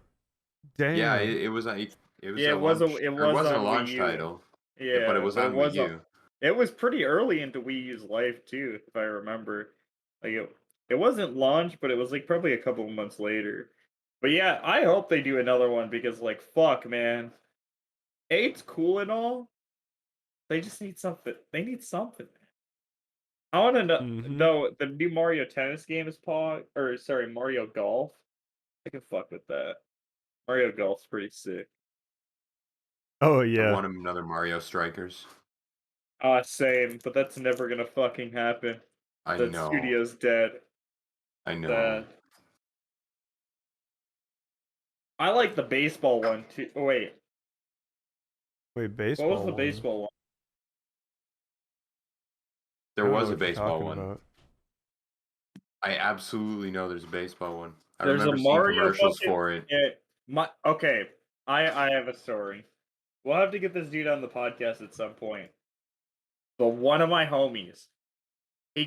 Speaker 3: Yeah,
Speaker 1: Damn.
Speaker 3: it was
Speaker 2: Yeah,
Speaker 3: a launch.
Speaker 2: it
Speaker 3: Or it
Speaker 2: was
Speaker 3: wasn't a
Speaker 2: on Wii
Speaker 3: launch
Speaker 2: U.
Speaker 3: title, but it
Speaker 2: Yeah,
Speaker 3: was
Speaker 2: but
Speaker 3: on Wii U.
Speaker 2: it was pretty early into Wii U's life too, if I remember. Like it wasn't launched, but it was like probably a couple of months later. But yeah, I hope they do another one because like fuck, man. 8's cool and all. They just need something. They need something. I want to
Speaker 1: Mm-hmm.
Speaker 2: know the new Mario Tennis game is or sorry, Mario Golf. I can fuck with that. Mario Golf's pretty sick.
Speaker 1: Oh
Speaker 3: I
Speaker 1: yeah.
Speaker 3: want another Mario Strikers.
Speaker 2: Same, but that's never gonna fucking happen.
Speaker 3: I
Speaker 2: That
Speaker 3: know.
Speaker 2: studio's dead.
Speaker 3: I know.
Speaker 2: Sad. I like the baseball one too. Oh, wait,
Speaker 1: Wait,
Speaker 2: what was
Speaker 1: baseball
Speaker 2: the
Speaker 1: one.
Speaker 2: baseball one?
Speaker 1: I
Speaker 3: There
Speaker 1: don't know
Speaker 3: was a
Speaker 1: what you're
Speaker 3: baseball
Speaker 1: talking
Speaker 3: one.
Speaker 1: about.
Speaker 3: I absolutely know there's a baseball one. I
Speaker 2: There's a
Speaker 3: remember seeing
Speaker 2: Mario
Speaker 3: commercials
Speaker 2: fucking
Speaker 3: for it.
Speaker 2: yeah. Okay, I have a story. We'll have to get this dude on the podcast at some point. but one of my homies, he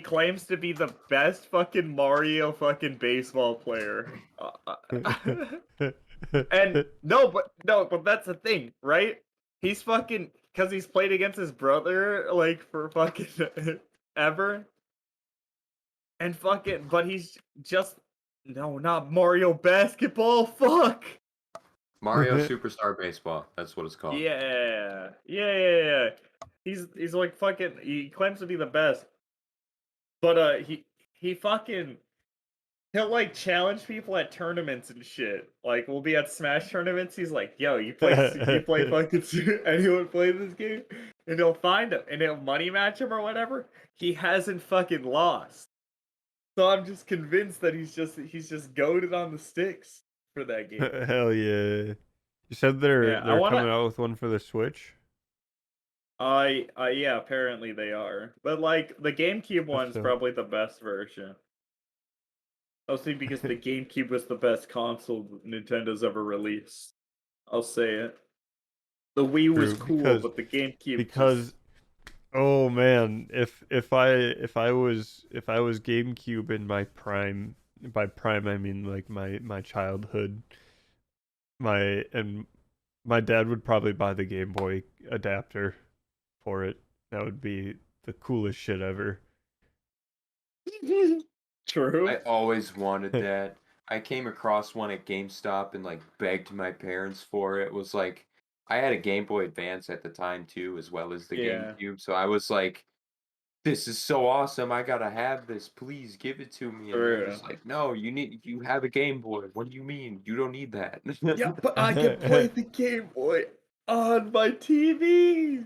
Speaker 2: claims to be the best fucking Mario fucking baseball player. And no, but that's the thing, right? He's fucking because he's played against his brother like for fucking ever, and fucking, but he's just no, not Mario basketball. Fuck.
Speaker 3: Mario Superstar Baseball. That's what it's called.
Speaker 2: Yeah. He's like fucking. He claims to be the best, but he fucking he'll like challenge people at tournaments and shit. Like we'll be at Smash tournaments. He's like, "Yo, you play fucking anyone play this game?" And he'll find him and he'll money match him or whatever. He hasn't fucking lost. So I'm just convinced that he's just goaded on the sticks for that game.
Speaker 1: Hell yeah! You said
Speaker 2: Yeah, I
Speaker 1: they're coming
Speaker 2: wanna.
Speaker 1: out with one for the Switch.
Speaker 2: Yeah, apparently they are. But like the GameCube
Speaker 1: That's
Speaker 2: one's probably the best version. Mostly because the GameCube was the best console Nintendo's ever released. I'll say it. The Wii was
Speaker 1: true
Speaker 2: cool, but the GameCube
Speaker 1: because oh man, if I was GameCube in my prime, by prime I mean like my childhood, and my dad would probably buy the Game Boy adapter for it. That would be the coolest shit ever.
Speaker 2: True.
Speaker 3: I always wanted that. I came across one at GameStop and like begged my parents for it. It was like I had a Game Boy Advance at the time too, as well as the
Speaker 2: Yeah.
Speaker 3: GameCube. So I was like, "This is so awesome! I gotta have this. Please give it to me." And they're
Speaker 2: True.
Speaker 3: just like, "No, you have a Game Boy. What do you mean? You don't need that."
Speaker 2: Yeah, but I can play the Game Boy on my TV.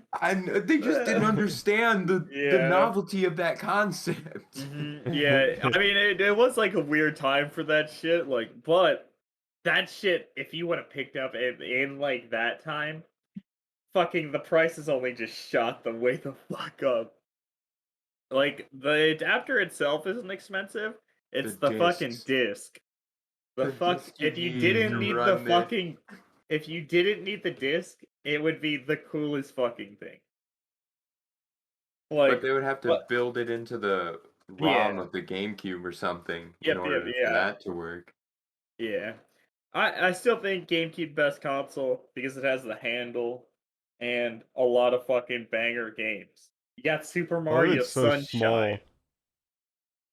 Speaker 3: They just didn't understand the
Speaker 2: Yeah.
Speaker 3: novelty of that concept.
Speaker 2: Yeah, I mean it was like a weird time for that shit. Like, but that shit, if you would have picked up in like that time, fucking the prices only just shot the way the fuck up. Like the adapter itself isn't expensive. It's the fucking
Speaker 3: discs.
Speaker 2: disc. The fuck
Speaker 3: disc
Speaker 2: if you
Speaker 3: need
Speaker 2: didn't
Speaker 3: to
Speaker 2: need the
Speaker 3: run it.
Speaker 2: fucking if you didn't need the disc, it would be the coolest fucking thing.
Speaker 3: But
Speaker 2: Like
Speaker 3: they would have to
Speaker 2: what
Speaker 3: build it into the ROM
Speaker 2: yeah.
Speaker 3: of the GameCube or something in
Speaker 2: Yep,
Speaker 3: order for
Speaker 2: yeah.
Speaker 3: that to work.
Speaker 2: Yeah. I still think GameCube best console because it has the handle and a lot of fucking banger games. You got Super
Speaker 1: All of
Speaker 2: Mario
Speaker 1: it's so
Speaker 2: Sunshine.
Speaker 1: small.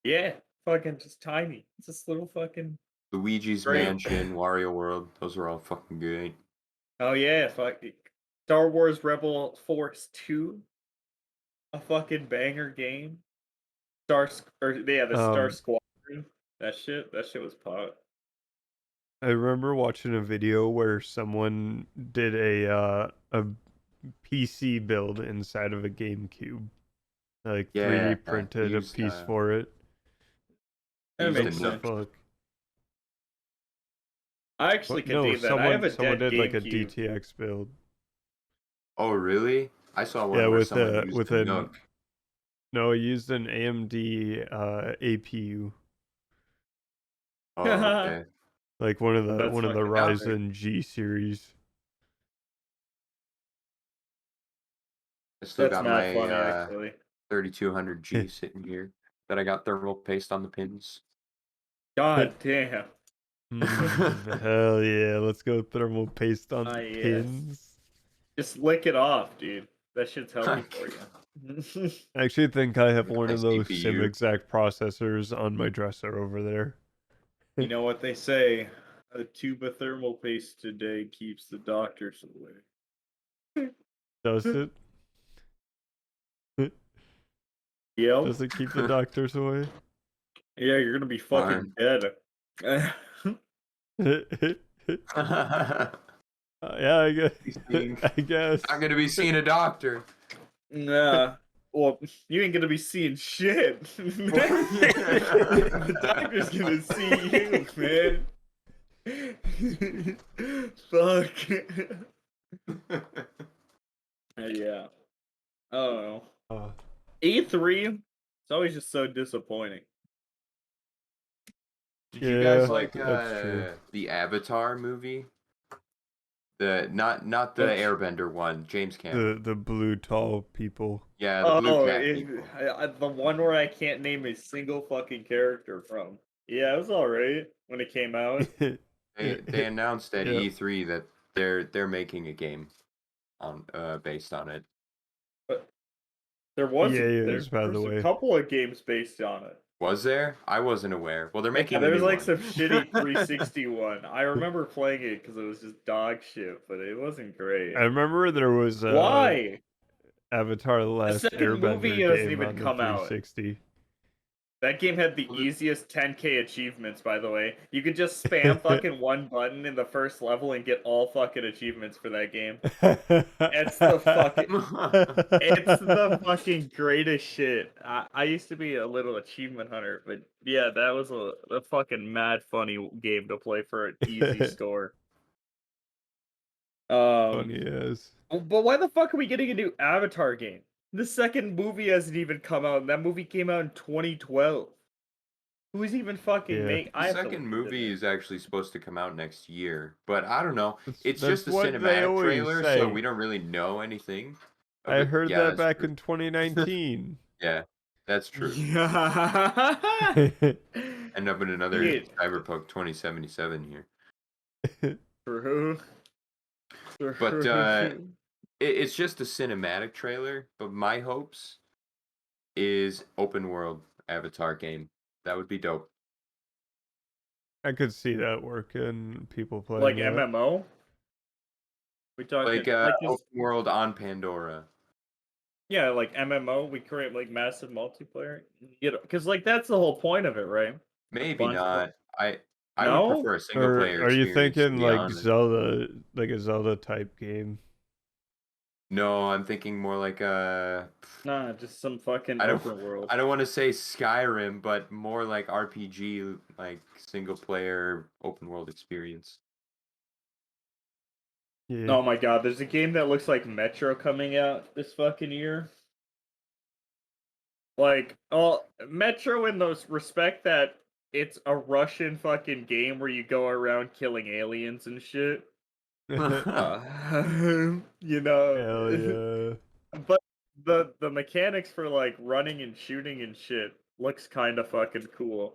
Speaker 2: Yeah, fucking just tiny. It's this little fucking
Speaker 3: Luigi's
Speaker 2: great.
Speaker 3: Mansion, Wario World, those are all fucking good.
Speaker 2: Oh yeah, fuck Star Wars Rebel Force 2, a fucking banger game. The Star
Speaker 1: Um,
Speaker 2: Squadron. That shit was pot.
Speaker 1: I remember watching a video where someone did a PC build inside of a GameCube, like
Speaker 3: Yeah,
Speaker 1: 3D printed a
Speaker 3: used
Speaker 1: piece for it.
Speaker 2: That
Speaker 3: used a
Speaker 2: makes
Speaker 1: What the
Speaker 2: sense.
Speaker 3: Nook.
Speaker 1: fuck?
Speaker 2: I actually
Speaker 1: What?
Speaker 2: could
Speaker 1: No,
Speaker 2: do that. I have a
Speaker 1: someone
Speaker 2: dead
Speaker 1: did like a
Speaker 2: GameCube.
Speaker 1: DTX build.
Speaker 3: Oh really? I saw one
Speaker 1: Yeah,
Speaker 3: where
Speaker 1: with
Speaker 3: someone used
Speaker 1: with
Speaker 3: a
Speaker 1: an
Speaker 3: Nook.
Speaker 1: no, I used an AMD APU,
Speaker 3: Oh, okay.
Speaker 1: like
Speaker 2: That's
Speaker 1: one of the
Speaker 2: fucking epic.
Speaker 1: Ryzen G series.
Speaker 3: I still
Speaker 2: That's
Speaker 3: got
Speaker 2: mad funny,
Speaker 3: my
Speaker 2: actually.
Speaker 3: 3200G sitting here that I got thermal paste on the pins.
Speaker 2: God damn.
Speaker 1: Hell yeah, let's go thermal paste on the
Speaker 2: Yes.
Speaker 1: pins.
Speaker 2: Just lick it off, dude. That shit's healthy for you.
Speaker 1: I actually think I have one
Speaker 3: My
Speaker 1: of those
Speaker 3: CPU.
Speaker 1: same exact processors on my dresser over there.
Speaker 2: You know what they say? A tube of thermal paste today keeps the doctors away.
Speaker 1: Does it?
Speaker 2: Yep.
Speaker 1: Does it keep the doctors away?
Speaker 2: Yeah, you're gonna be fucking dead.
Speaker 1: Yeah, I guess. I guess.
Speaker 3: I'm gonna be seeing a doctor.
Speaker 2: Nah. Well, you ain't gonna be seeing shit. The doctor's gonna see you, man. Fuck. Yeah. I don't know. E3, it's always just so disappointing.
Speaker 3: Did you guys
Speaker 1: Yeah,
Speaker 3: like
Speaker 1: that's true.
Speaker 3: the Avatar movie? Not the
Speaker 2: Which-
Speaker 3: Airbender one, James Cameron.
Speaker 1: The blue tall people.
Speaker 3: Yeah, the blue cat
Speaker 2: it,
Speaker 3: people.
Speaker 2: the one where I can't name a single fucking character from. Yeah, it was alright when it came out.
Speaker 3: They announced at
Speaker 1: Yep.
Speaker 3: E3 that they're making a game on based on it.
Speaker 2: But there was
Speaker 1: EA
Speaker 2: there
Speaker 1: is, by the
Speaker 2: was a
Speaker 1: way.
Speaker 2: couple of games based on it.
Speaker 3: Was there? I wasn't aware. Well, they're
Speaker 2: Yeah,
Speaker 3: making a
Speaker 2: there's
Speaker 3: new
Speaker 2: like
Speaker 3: one.
Speaker 2: some shitty 360 one. I remember playing it because it was just dog shit, but it wasn't great.
Speaker 1: I remember there was
Speaker 2: Why?
Speaker 1: Avatar: The
Speaker 2: The
Speaker 1: Last
Speaker 2: second movie
Speaker 1: Airbender
Speaker 2: doesn't
Speaker 1: game
Speaker 2: even
Speaker 1: on the
Speaker 2: come out.
Speaker 1: 360.
Speaker 2: That game had the
Speaker 3: Well,
Speaker 2: easiest 10k achievements, by the way. You could just spam fucking one button in the first level and get all fucking achievements for that game. It's the fucking greatest shit. I used to be a little achievement hunter, but yeah, that was a fucking mad funny game to play for an easy score.
Speaker 1: Funny as.
Speaker 2: But why the fuck are we getting a new Avatar game? The second movie hasn't even come out, and that movie came out in 2012. Who's even fucking
Speaker 1: Yeah.
Speaker 2: make? I
Speaker 3: The
Speaker 2: have to
Speaker 3: second
Speaker 2: look into
Speaker 3: movie
Speaker 2: this.
Speaker 3: is actually supposed to come out next year, but I don't know. It's
Speaker 1: That's
Speaker 3: just a
Speaker 1: what they
Speaker 3: cinematic
Speaker 1: always
Speaker 3: trailer,
Speaker 1: say.
Speaker 3: so we don't really know anything.
Speaker 1: I
Speaker 3: But
Speaker 1: heard
Speaker 3: yeah,
Speaker 1: that
Speaker 3: that's
Speaker 1: back
Speaker 3: true.
Speaker 1: in 2019.
Speaker 3: Yeah, that's true.
Speaker 2: Yeah.
Speaker 3: End up in another
Speaker 2: Yeah.
Speaker 3: Cyberpunk 2077 here.
Speaker 2: True.
Speaker 3: But it's just a cinematic trailer. But my hopes is open world Avatar game. That would be dope.
Speaker 1: I could see that working. People playing
Speaker 2: like
Speaker 1: that.
Speaker 2: MMO. We talking
Speaker 3: Like
Speaker 2: just,
Speaker 3: open world on Pandora.
Speaker 2: yeah, like MMO. We create like massive multiplayer. You know, because like that's the whole point of it, right?
Speaker 3: Maybe
Speaker 2: Bunch of-
Speaker 3: not. I would
Speaker 2: No?
Speaker 3: prefer a single
Speaker 1: Or
Speaker 3: player
Speaker 1: are you
Speaker 3: experience, to
Speaker 1: thinking
Speaker 3: be
Speaker 1: like
Speaker 3: honest.
Speaker 1: Zelda, like a Zelda type game?
Speaker 3: No, I'm thinking more like
Speaker 2: Nah, just some fucking
Speaker 3: I don't
Speaker 2: open world.
Speaker 3: I don't want to say Skyrim, but more like RPG, like single player open world experience.
Speaker 1: Yeah.
Speaker 2: Oh my god, there's a game that looks like Metro coming out this fucking year. Like, oh, Metro in the respect that it's a Russian fucking game where you go around killing aliens and shit. You know,
Speaker 1: Hell yeah.
Speaker 2: but the mechanics for like running and shooting and shit looks kind of fucking cool.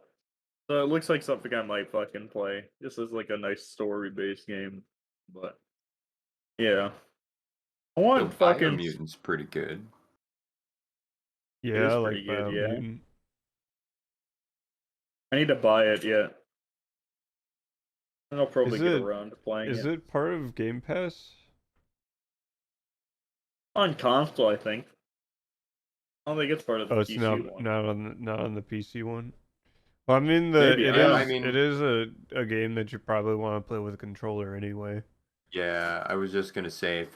Speaker 2: So it looks like something I might fucking play. This is like a nice story-based game, but yeah, I
Speaker 3: So
Speaker 2: want fucking.
Speaker 3: Biomutant's pretty good.
Speaker 2: It
Speaker 1: Yeah,
Speaker 2: is
Speaker 1: I
Speaker 2: pretty
Speaker 1: like
Speaker 2: good, yeah.
Speaker 1: Biomutant.
Speaker 2: I need to buy it yet. And I'll probably
Speaker 1: Is
Speaker 2: get
Speaker 1: it
Speaker 2: around to playing
Speaker 1: is
Speaker 2: it
Speaker 1: it part of Game Pass?
Speaker 2: on console. I think. I don't think it's part of the
Speaker 1: Oh, it's
Speaker 2: PC
Speaker 1: not
Speaker 2: one.
Speaker 1: not on the PC one. Well, I mean
Speaker 2: Maybe, I don't know.
Speaker 1: it is a game that you probably want to play with a controller anyway.
Speaker 3: Yeah, I was just gonna say if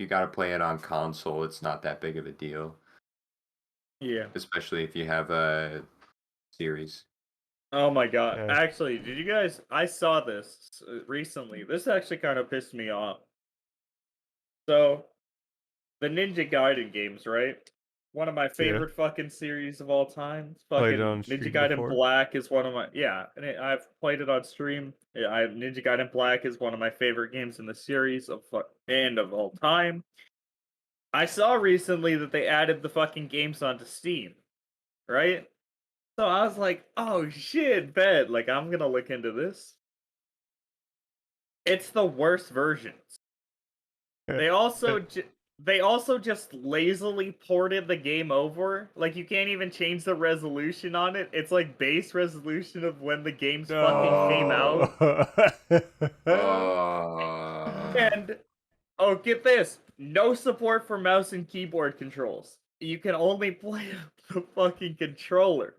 Speaker 3: you gotta play it on console, it's not that big of a deal,
Speaker 2: Yeah.
Speaker 3: especially if you have a series.
Speaker 2: Oh my god.
Speaker 1: Yeah.
Speaker 2: Actually, did you guys? I saw this recently. This actually kind of pissed me off. So, the Ninja Gaiden games, right? One of my favorite fucking series of all time.
Speaker 1: Played
Speaker 2: Fucking
Speaker 1: it on
Speaker 2: Ninja
Speaker 1: stream
Speaker 2: Gaiden
Speaker 1: before.
Speaker 2: Black is one of my I've played it on stream. Yeah, Ninja Gaiden Black is one of my favorite games in the series of all time. I saw recently that they added the fucking games onto Steam, right? So I was like, oh shit, bet. Like, I'm gonna look into this. It's the worst versions. They also just lazily ported the game over. Like, you can't even change the resolution on it. It's like base resolution of when the games fucking came out. And oh, get this. No support for mouse and keyboard controls. You can only play the fucking controller.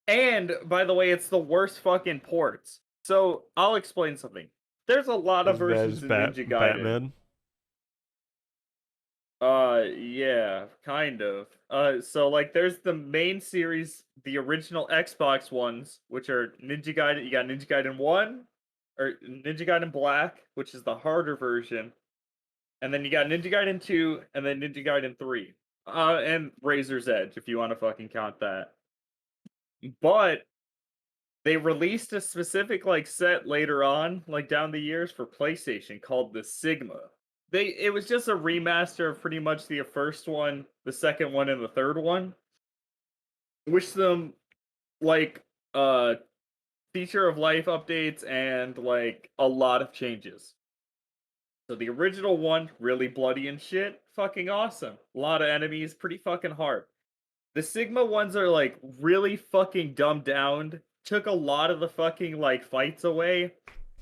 Speaker 2: And, by the way, it's the worst fucking ports. So, I'll explain something. There's a lot of
Speaker 1: As bad
Speaker 2: versions
Speaker 1: as
Speaker 2: in Ninja Gaiden.
Speaker 1: Batman.
Speaker 2: Yeah, kind of. So, like, there's the main series, the original Xbox ones, which are Ninja Gaiden. You got Ninja Gaiden 1, or Ninja Gaiden Black, which is the harder version. And then you got Ninja Gaiden 2, and then Ninja Gaiden 3. And Razor's Edge, if you want to fucking count that. But they released a specific like set later on, like down the years for PlayStation called the Sigma. It was just a remaster of pretty much the first one, the second one, and the third one. With some like uh feature of life updates and like a lot of changes. So the original one, really bloody and shit, fucking awesome. A lot of enemies, pretty fucking hard. The Sigma ones are like really fucking dumbed down, took a lot of the fucking like fights away,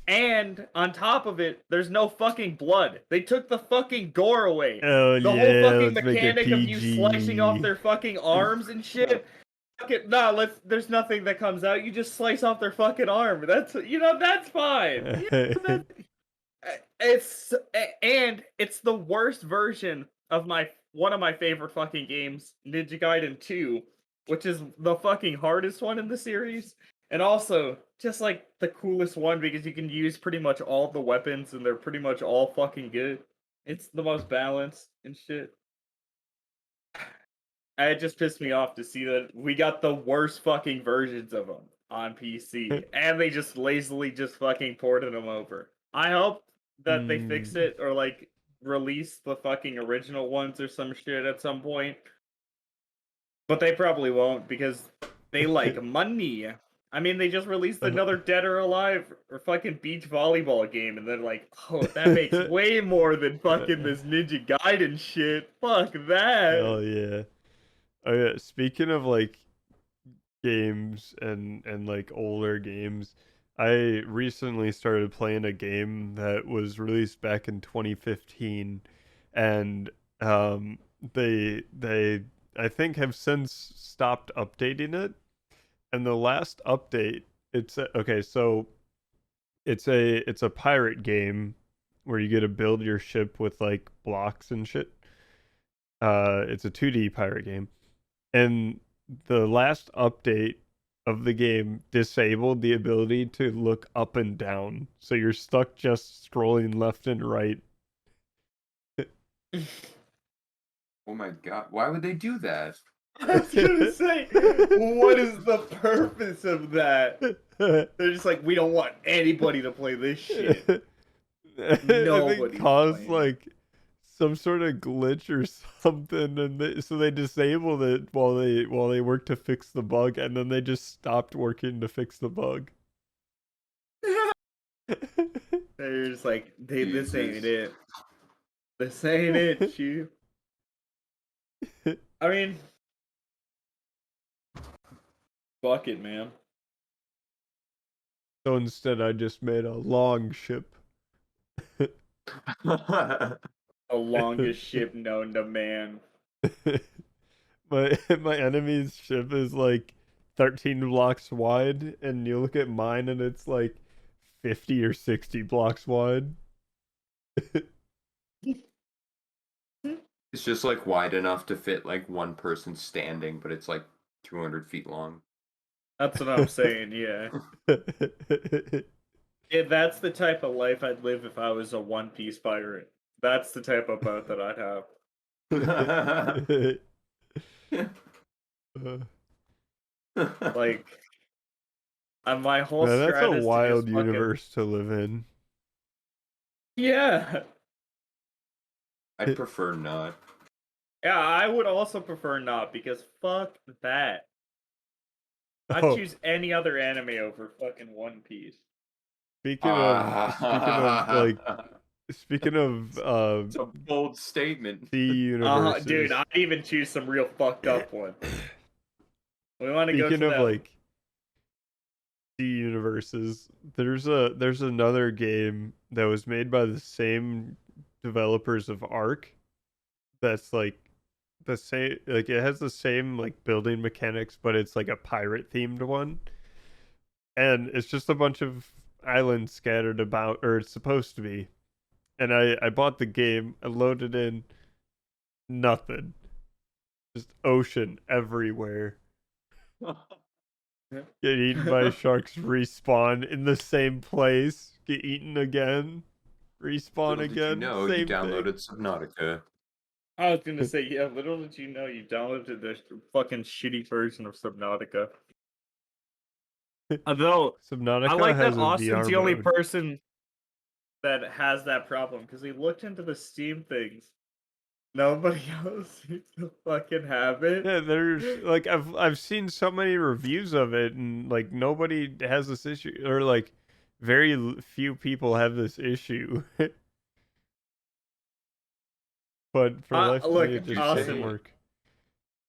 Speaker 2: and on top of it, there's no fucking blood. They took the fucking gore away.
Speaker 1: Oh
Speaker 2: The whole
Speaker 1: yeah,
Speaker 2: fucking
Speaker 1: let's make it
Speaker 2: mechanic of you slicing off
Speaker 1: PG.
Speaker 2: their fucking arms and shit. Nah, there's nothing that comes out. You just slice off their fucking arm. That's fine. That's it's the worst version of one of my favorite fucking games, Ninja Gaiden 2, which is the fucking hardest one in the series, and also just like the coolest one because you can use pretty much all the weapons and they're pretty much all fucking good. It's the most balanced and shit. It just pissed me off to see that we got the worst fucking versions of them on PC, and they just lazily just fucking ported them over. I hope that they fix
Speaker 1: Hmm.
Speaker 2: it or like release the fucking original ones or some shit at some point, but they probably won't because they like money. I mean, they just released another Dead or Alive or fucking beach volleyball game, and they're like, oh, that makes way more than fucking this Ninja Gaiden shit. Fuck that.
Speaker 1: Hell yeah. Oh yeah, speaking of like games and like older games, I recently started playing a game that was released back in 2015, and um they I think have since stopped updating it. And the last update, okay, so it's a pirate game where you get to build your ship with like blocks and shit. It's a 2D pirate game. And the last update of the game disabled the ability to look up and down. So you're stuck just scrolling left and right.
Speaker 3: Oh my god, why would they do that?
Speaker 2: I was gonna say, what is the purpose of that? They're just like, we don't want anybody to play this shit.
Speaker 1: I think
Speaker 2: Nobody's
Speaker 1: caused
Speaker 2: playing it.
Speaker 1: like some sort of glitch or something, and so they disabled it while they worked to fix the bug, and then they just stopped working to fix the bug.
Speaker 2: They're just like, this ain't
Speaker 3: Jesus.
Speaker 2: it. This ain't it, you. I mean, fuck it, man.
Speaker 1: So instead, I just made a long ship.
Speaker 2: The longest ship known to man.
Speaker 1: My enemy's ship is like 13 blocks wide, and you look at mine, and it's like 50 or 60 blocks wide.
Speaker 3: It's just like wide enough to fit like one person standing, but it's like 200 feet long.
Speaker 2: That's what I'm saying, yeah. That's the type of life I'd live if I was a One Piece pirate. That's the type of boat that I'd have. Like, my whole
Speaker 1: Man, that's a
Speaker 2: strat is to
Speaker 1: wild
Speaker 2: just fucking...
Speaker 1: universe to live in.
Speaker 2: Yeah.
Speaker 3: I'd prefer not.
Speaker 2: Yeah, I would also prefer not, because fuck that. I'd
Speaker 1: Oh,
Speaker 2: choose any other anime over fucking One Piece.
Speaker 1: speaking of like speaking of
Speaker 3: It's a bold statement.
Speaker 1: sea
Speaker 2: Dude,
Speaker 1: universes.
Speaker 2: I'd even choose some real fucked up one. We want to go
Speaker 1: Speaking
Speaker 2: to
Speaker 1: of
Speaker 2: that.
Speaker 1: like sea universes, there's another game that was made by the same developers of Ark that's like the same, like it has the same like building mechanics, but it's like a pirate themed one. And it's just a bunch of islands scattered about, or it's supposed to be. And I bought the game, I loaded in, nothing. Just ocean everywhere. Get eaten by sharks, respawn in the same place, get eaten again, respawn
Speaker 3: Little did you
Speaker 1: again,
Speaker 3: know you
Speaker 1: same thing.
Speaker 3: downloaded Subnautica.
Speaker 2: I was gonna say, yeah, little did you know you downloaded the fucking shitty version of Subnautica. Although I
Speaker 1: Subnautica
Speaker 2: like that
Speaker 1: has a
Speaker 2: Austin's
Speaker 1: VR
Speaker 2: the only
Speaker 1: mode.
Speaker 2: person that has that problem because he looked into the Steam things. Nobody else seems to fucking have it.
Speaker 1: Yeah, there's like I've seen so many reviews of it, and like nobody has this issue, or like very few people have this issue. But for the life of
Speaker 2: Look,
Speaker 1: me, it just doesn't
Speaker 2: Austin.
Speaker 1: work.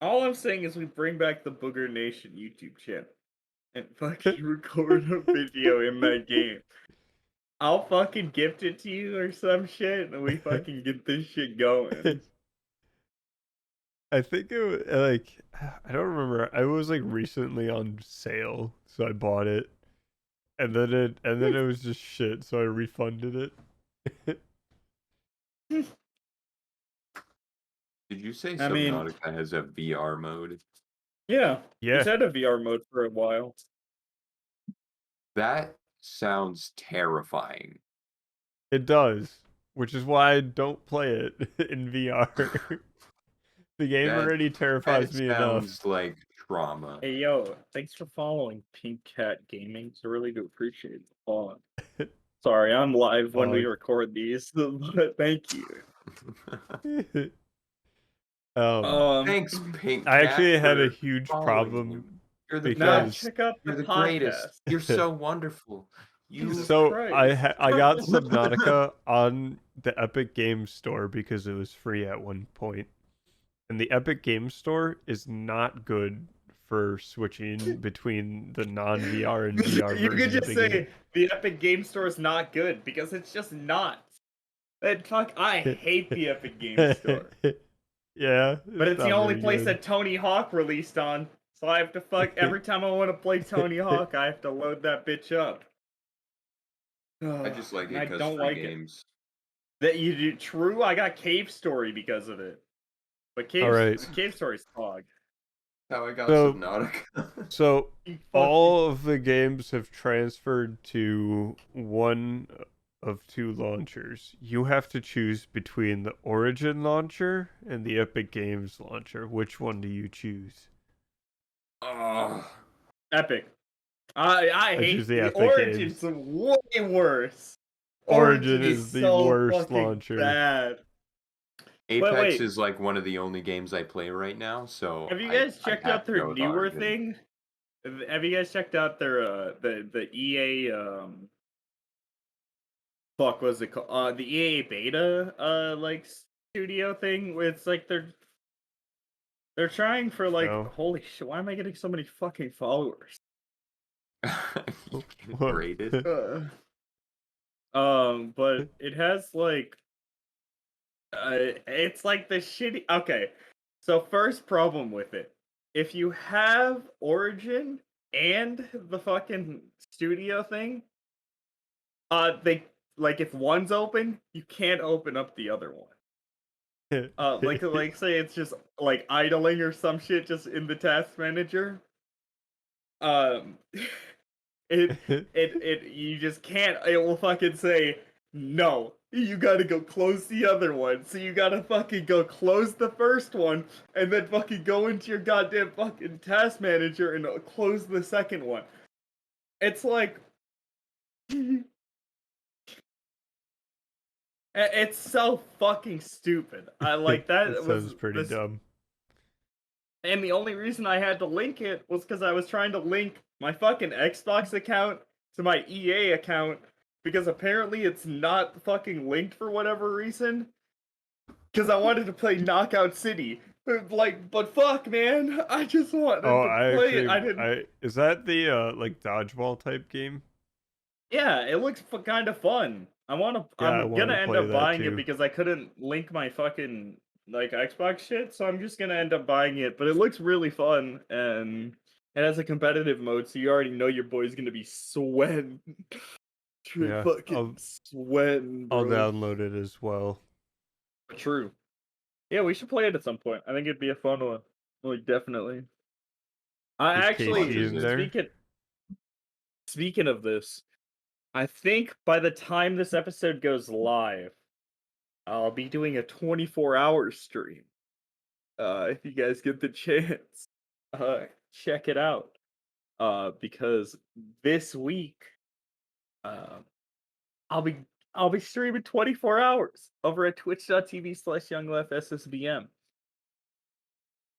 Speaker 2: All I'm saying is we bring back the Booger Nation YouTube channel and fucking record a video in that game. I'll fucking gift it to you or some shit, and we fucking get this shit going.
Speaker 1: I think it was like I don't remember. It was like recently on sale, so I bought it, and then it was just shit, so I refunded it.
Speaker 3: Did you say
Speaker 2: I mean-
Speaker 3: Subnautica has a VR mode?
Speaker 2: Yeah,
Speaker 1: Yeah,
Speaker 2: it's had a VR mode for a while.
Speaker 3: That sounds terrifying.
Speaker 1: it does, which is why I don't play it in VR. The game
Speaker 3: That-
Speaker 1: already terrifies
Speaker 3: That
Speaker 1: me enough.
Speaker 3: sounds like trauma.
Speaker 2: Hey yo, thanks for following Pink Cat Gaming. I really do appreciate the follow. Sorry, I'm live when we
Speaker 1: Fog.
Speaker 2: record these, but thank you.
Speaker 3: Thanks, Pink
Speaker 1: I
Speaker 3: Cat,
Speaker 1: actually had a
Speaker 3: for
Speaker 1: huge
Speaker 3: following
Speaker 1: problem
Speaker 3: you. You're the
Speaker 2: Now
Speaker 1: because
Speaker 2: check out the
Speaker 3: You're the
Speaker 2: podcast.
Speaker 3: greatest. You're so wonderful. You
Speaker 2: Jesus
Speaker 1: so
Speaker 2: Christ.
Speaker 1: I got Subnautica on the Epic Games Store because it was free at one point. And the Epic Games Store is not good for switching between the non-VR and VR
Speaker 2: You could
Speaker 1: versions of
Speaker 2: just
Speaker 1: the
Speaker 2: say
Speaker 1: game.
Speaker 2: the Epic Game Store is not good because it's just not. And fuck, I hate the Epic Game Store.
Speaker 1: Yeah,
Speaker 2: But it's the
Speaker 1: not
Speaker 2: only
Speaker 1: very
Speaker 2: place
Speaker 1: good.
Speaker 2: that Tony Hawk released on. So I have to fuck every time I want to play Tony Hawk, I have to load that bitch up.
Speaker 3: I just like
Speaker 2: And
Speaker 3: it
Speaker 2: I
Speaker 3: because
Speaker 2: don't
Speaker 3: free
Speaker 2: like
Speaker 3: games.
Speaker 2: That you do true. I got Cave Story because of it, but Cave
Speaker 1: Alright.
Speaker 2: Cave Story's fog.
Speaker 3: How I got
Speaker 1: So-
Speaker 3: Subnautica.
Speaker 1: So
Speaker 2: You
Speaker 1: all of the games have transferred to one of two launchers. You have to choose between the Origin launcher and the Epic Games launcher. Which one do you choose?
Speaker 3: Oh,
Speaker 2: Epic. I hate
Speaker 1: choose the
Speaker 2: the
Speaker 1: Epic
Speaker 2: Origin's way worse.
Speaker 1: Origin is the
Speaker 2: so
Speaker 1: worst
Speaker 2: fucking
Speaker 1: launcher.
Speaker 2: bad.
Speaker 3: Apex
Speaker 2: wait.
Speaker 3: is like one of the only games I play right now. So
Speaker 2: Have you guys checked
Speaker 3: have
Speaker 2: out
Speaker 3: to
Speaker 2: their
Speaker 3: go with
Speaker 2: newer
Speaker 3: Origin.
Speaker 2: thing? Have you guys checked out their the EA fuck was it called? The EA beta like studio thing where it's like they're trying for like
Speaker 1: No.
Speaker 2: holy shit, why am I getting so many fucking followers?
Speaker 3: Rated.
Speaker 2: But it has like it's like the shitty. Okay, so first problem with it, if you have Origin and the fucking studio thing, they like if one's open, you can't open up the other one. Like say it's just like idling or some shit just in the task manager. It you just can't. It will fucking say no. You gotta go close the other one. So you gotta fucking go close the first one and then fucking go into your goddamn fucking task manager and close the second one. It's like it's so fucking stupid. I like that.
Speaker 1: That
Speaker 2: was
Speaker 1: sounds pretty dumb.
Speaker 2: And the only reason I had to link it was because I was trying to link my fucking Xbox account to my EA account because apparently it's not fucking linked for whatever reason. Because I wanted to play Knockout City. But fuck, man. I just wanted
Speaker 1: Oh,
Speaker 2: to
Speaker 1: I
Speaker 2: play
Speaker 1: actually,
Speaker 2: it. I didn't.
Speaker 1: is that the like dodgeball type game?
Speaker 2: Yeah, it looks kind of fun.
Speaker 1: Yeah, I
Speaker 2: I'm
Speaker 1: wanna
Speaker 2: gonna end
Speaker 1: play
Speaker 2: up
Speaker 1: that
Speaker 2: buying
Speaker 1: too.
Speaker 2: it because I couldn't link my fucking like Xbox shit, so I'm just gonna end up buying it. But it looks really fun, and it has a competitive mode, so you already know your boy's gonna be sweating. Straight
Speaker 1: Yeah,
Speaker 2: fucking sweating, bro.
Speaker 1: I'll download it as well.
Speaker 2: True. Yeah, we should play it at some point. I think it'd be a fun one. Like definitely. I
Speaker 1: Is
Speaker 2: actually
Speaker 1: Casey in there?
Speaker 2: speaking of this, I think by the time this episode goes live, I'll be doing a 24-hour stream. If you guys get the chance, check it out. because this week, uh, I'll be I'll be streaming 24 hours over at twitch.tv/YoungLeftSSBM.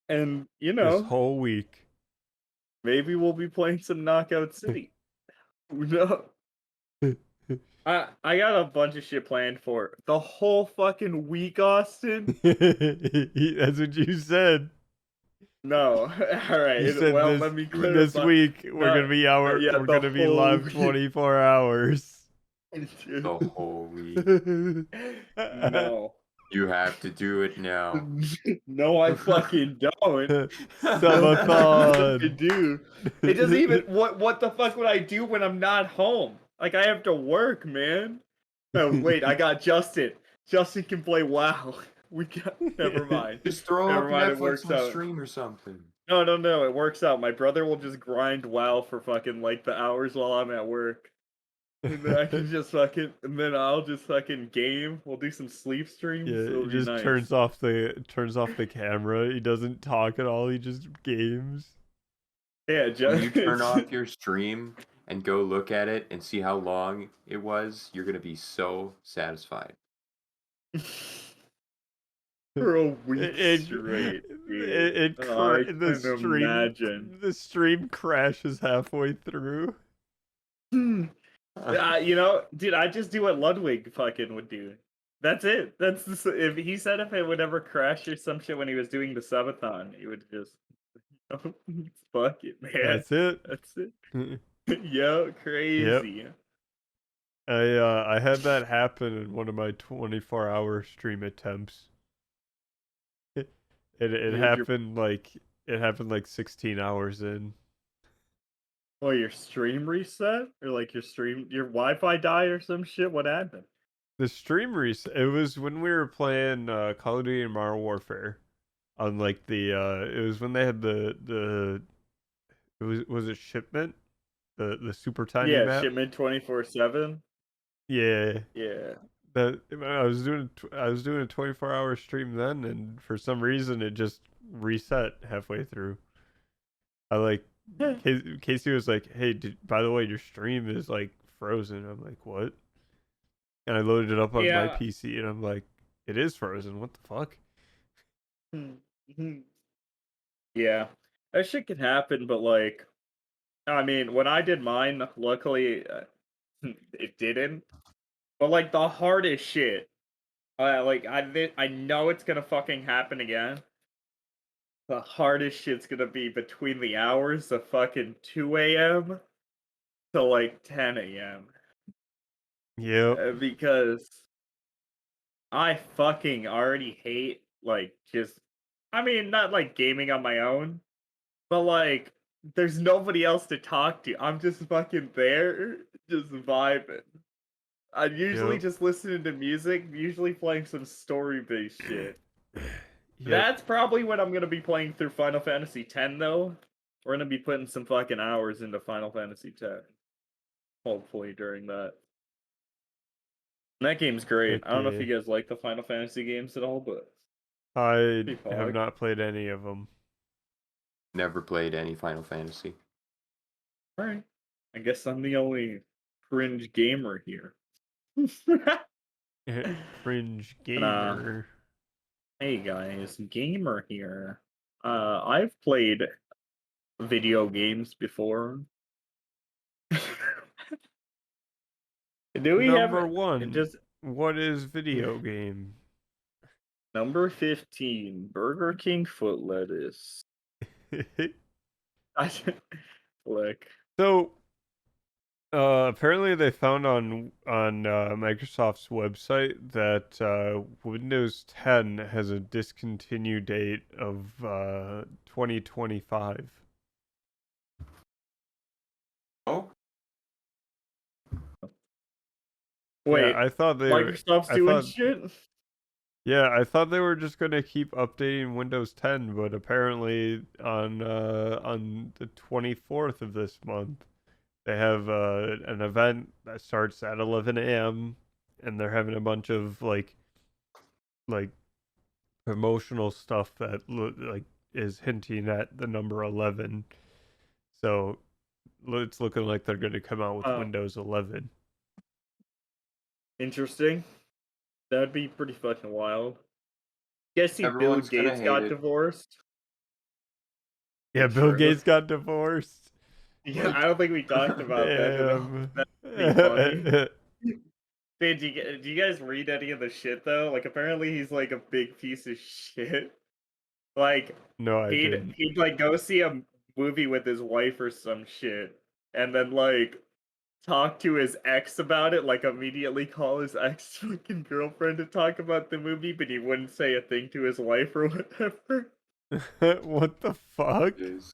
Speaker 2: And
Speaker 1: This whole week.
Speaker 2: maybe we'll be playing some Knockout City. Who knows? I got a bunch of shit planned for the whole fucking week, Austin.
Speaker 1: That's what you said.
Speaker 2: No, all right.
Speaker 1: You said
Speaker 2: Well,
Speaker 1: this
Speaker 2: let me
Speaker 1: this
Speaker 2: clarify.
Speaker 1: week we're gonna be
Speaker 2: Yeah,
Speaker 1: we're
Speaker 2: the
Speaker 1: gonna be
Speaker 2: whole
Speaker 1: live
Speaker 2: week.
Speaker 1: 24 hours.
Speaker 3: The whole week.
Speaker 2: No.
Speaker 3: You have to do it now.
Speaker 2: No, I fucking don't. No, I
Speaker 1: Subathon.
Speaker 2: fucking do. It doesn't even. What the fuck would I do when I'm not home? Like I have to work, man. Oh wait, I got Justin. Justin can play WoW. We got. Never mind.
Speaker 3: Just throw
Speaker 2: Never
Speaker 3: up
Speaker 2: mind. It
Speaker 3: Netflix
Speaker 2: works
Speaker 3: on
Speaker 2: out.
Speaker 3: stream or something.
Speaker 2: No, it works out. My brother will just grind WoW for fucking like the hours while I'm at work. And then I can just fucking, and then I'll just fucking game. We'll do some sleep streams.
Speaker 1: Yeah,
Speaker 2: It'll
Speaker 1: he
Speaker 2: be
Speaker 1: just
Speaker 2: nice.
Speaker 1: turns off the camera. He doesn't talk at all. He just games.
Speaker 2: Yeah,
Speaker 3: When you turn off your stream and go look at it and see how long it was, you're gonna be so satisfied.
Speaker 2: for a week straight. Dude. I
Speaker 1: The
Speaker 2: can imagine.
Speaker 1: stream crashes halfway through.
Speaker 2: You know, dude, I just do what Ludwig fucking would do. That's it. If he said if it would ever crash or some shit when he was doing the subathon, he would just fuck it, man.
Speaker 1: That's it.
Speaker 2: That's it. Yo, crazy.
Speaker 1: I had that happen in one of my 24-hour stream attempts. It happened like 16 hours in.
Speaker 2: Oh, your stream reset? Or like your Wi-Fi die or some shit? What happened?
Speaker 1: The stream reset. It was when we were playing Call of Duty and Modern Warfare. On like the it was when they had the was it Shipment? The super tiny map?
Speaker 2: Shipment 24/7.
Speaker 1: Yeah.
Speaker 2: Yeah.
Speaker 1: I was doing a 24-hour stream then, and for some reason it just reset halfway through. Casey was like, "Hey, by the way, your stream is like frozen." I'm like, "What?" And I loaded it up on my PC, and I'm like, "It is frozen. What the fuck?"
Speaker 2: Yeah, that shit can happen, but like, I mean, when I did mine, luckily it didn't. But like the hardest shit, I know it's gonna fucking happen again. The hardest shit's gonna be between the hours of fucking 2 a.m. to like 10 a.m.
Speaker 1: Yep.
Speaker 2: Because I fucking already hate like just, I mean, not like gaming on my own, but like there's nobody else to talk to. I'm just fucking there, just vibing. I'm usually just listening to music, usually playing some story-based shit. That's probably what I'm gonna be playing through Final Fantasy X though. We're gonna be putting some fucking hours into Final Fantasy X. Hopefully during that. And that game's great. I don't know if you guys like the Final Fantasy games at all, but
Speaker 1: I have not played any of them.
Speaker 3: Never played any Final Fantasy.
Speaker 2: Alright. I guess I'm the only cringe gamer here.
Speaker 1: Cringe gamer.
Speaker 2: Hey guys, gamer here. I've played video games before. Do we
Speaker 1: Number
Speaker 2: have
Speaker 1: one?
Speaker 2: just
Speaker 1: what is video game?
Speaker 2: Number 15, Burger King foot lettuce. Look.
Speaker 1: So, apparently they found on Microsoft's website that Windows 10 has a discontinue date of 2025.
Speaker 3: Oh.
Speaker 2: Wait,
Speaker 1: yeah, I thought
Speaker 2: Microsoft's doing shit?
Speaker 1: Yeah, I thought they were just gonna keep updating Windows 10, but apparently on the 24th of this month, they have an event that starts at 11 a.m. and they're having a bunch of like promotional stuff that like is hinting at the number 11. So It's looking like they're going to come out with
Speaker 2: Oh.
Speaker 1: Windows 11.
Speaker 2: Interesting. That'd be pretty fucking wild. Guess see Bill
Speaker 3: Everyone's gonna
Speaker 2: Gates
Speaker 3: hate
Speaker 2: got
Speaker 3: it.
Speaker 2: divorced.
Speaker 1: Yeah,
Speaker 2: It's
Speaker 1: Bill
Speaker 2: true.
Speaker 1: Gates got divorced.
Speaker 2: Yeah,
Speaker 1: Like,
Speaker 2: I don't think we talked about that at all.
Speaker 1: damn.
Speaker 2: That'd be funny. Man, do you guys read any of the shit though? Like, apparently he's like a big piece of shit. Like,
Speaker 1: No, I
Speaker 2: he'd
Speaker 1: didn't.
Speaker 2: he'd like go see a movie with his wife or some shit, and then like talk to his ex about it. Like, immediately call his ex fucking girlfriend to talk about the movie, but he wouldn't say a thing to his wife or whatever.
Speaker 1: What the fuck?
Speaker 3: Jeez.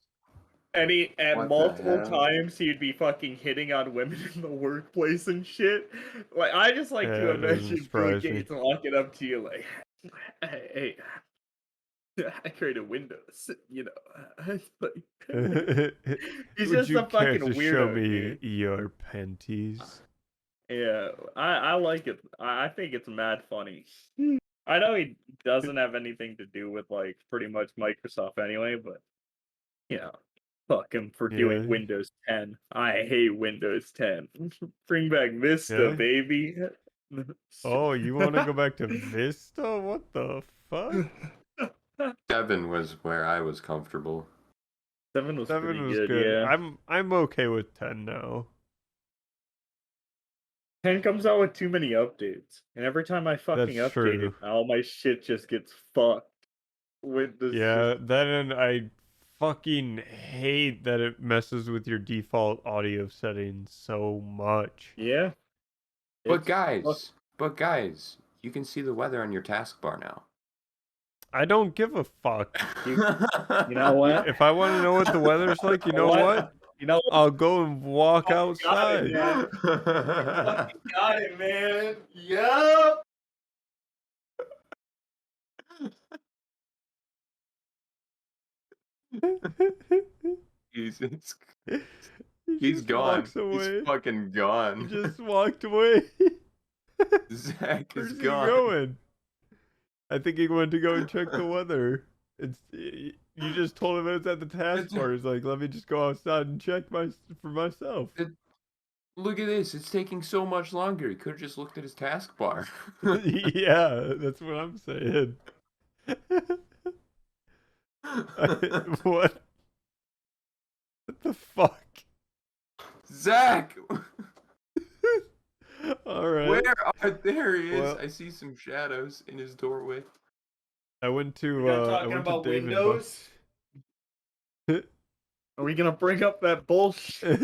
Speaker 2: And at
Speaker 3: What the
Speaker 2: multiple
Speaker 3: hell?
Speaker 2: times he'd be fucking hitting on women in the workplace and shit. Like, I just like
Speaker 1: Yeah,
Speaker 2: to
Speaker 1: it doesn't
Speaker 2: imagine Bill
Speaker 1: surprise me.
Speaker 2: Gates walking up to you like, hey, I created Windows, you know. It's like, he's
Speaker 1: Would
Speaker 2: just
Speaker 1: you
Speaker 2: a
Speaker 1: care
Speaker 2: fucking
Speaker 1: to show
Speaker 2: weirdo,
Speaker 1: me
Speaker 2: dude.
Speaker 1: your panties?
Speaker 2: Yeah, I like it. I think it's mad funny. I know he doesn't have anything to do with like pretty much Microsoft anyway, but you know, fuck him for doing
Speaker 1: Yeah.
Speaker 2: Windows 10. I hate Windows 10. Bring back Vista,
Speaker 1: Yeah.
Speaker 2: baby.
Speaker 1: Oh, you want to go back to Vista? What the fuck?
Speaker 3: 7 was where I was comfortable.
Speaker 2: 7 was
Speaker 1: 7
Speaker 2: pretty
Speaker 1: was
Speaker 2: good,
Speaker 1: good.
Speaker 2: yeah.
Speaker 1: I'm okay with 10 now.
Speaker 2: 10 comes out with too many updates, and every time I fucking
Speaker 1: That's
Speaker 2: update
Speaker 1: true.
Speaker 2: it, all my shit just gets fucked. With this
Speaker 1: Yeah,
Speaker 2: just
Speaker 1: that and I fucking hate that it messes with your default audio settings so much.
Speaker 2: yeah.
Speaker 3: But
Speaker 2: It's fuck.
Speaker 3: guys, you can see the weather on your taskbar now.
Speaker 1: I don't give a fuck.
Speaker 2: You know what?
Speaker 1: If I want to know what the weather's like, you know
Speaker 2: What?
Speaker 1: what?
Speaker 2: You know what?
Speaker 1: I'll go and walk
Speaker 2: You got it,
Speaker 1: outside.
Speaker 2: man. You fucking got it, man. Yup.
Speaker 3: Jesus.
Speaker 1: He
Speaker 3: He's
Speaker 1: just
Speaker 3: gone.
Speaker 1: walks
Speaker 3: He's
Speaker 1: away.
Speaker 3: fucking
Speaker 1: He
Speaker 3: gone.
Speaker 1: just walked away.
Speaker 3: Zach is
Speaker 1: Where's he
Speaker 3: gone.
Speaker 1: going? I think he went to go and check the weather. You just told him it was at the taskbar. He's like, let me just go outside and check for myself.
Speaker 3: Look at this. It's taking so much longer. He could have just looked at his taskbar.
Speaker 1: Yeah, that's what I'm saying. What? What the fuck?
Speaker 3: Zach!
Speaker 1: All right.
Speaker 3: Where are there he is?
Speaker 1: Well-
Speaker 3: I see some shadows in his doorway.
Speaker 1: I went to
Speaker 2: We're not
Speaker 1: I
Speaker 2: talking
Speaker 1: went to
Speaker 2: about
Speaker 1: Dave and
Speaker 2: Windows. Are we gonna bring up that bullshit?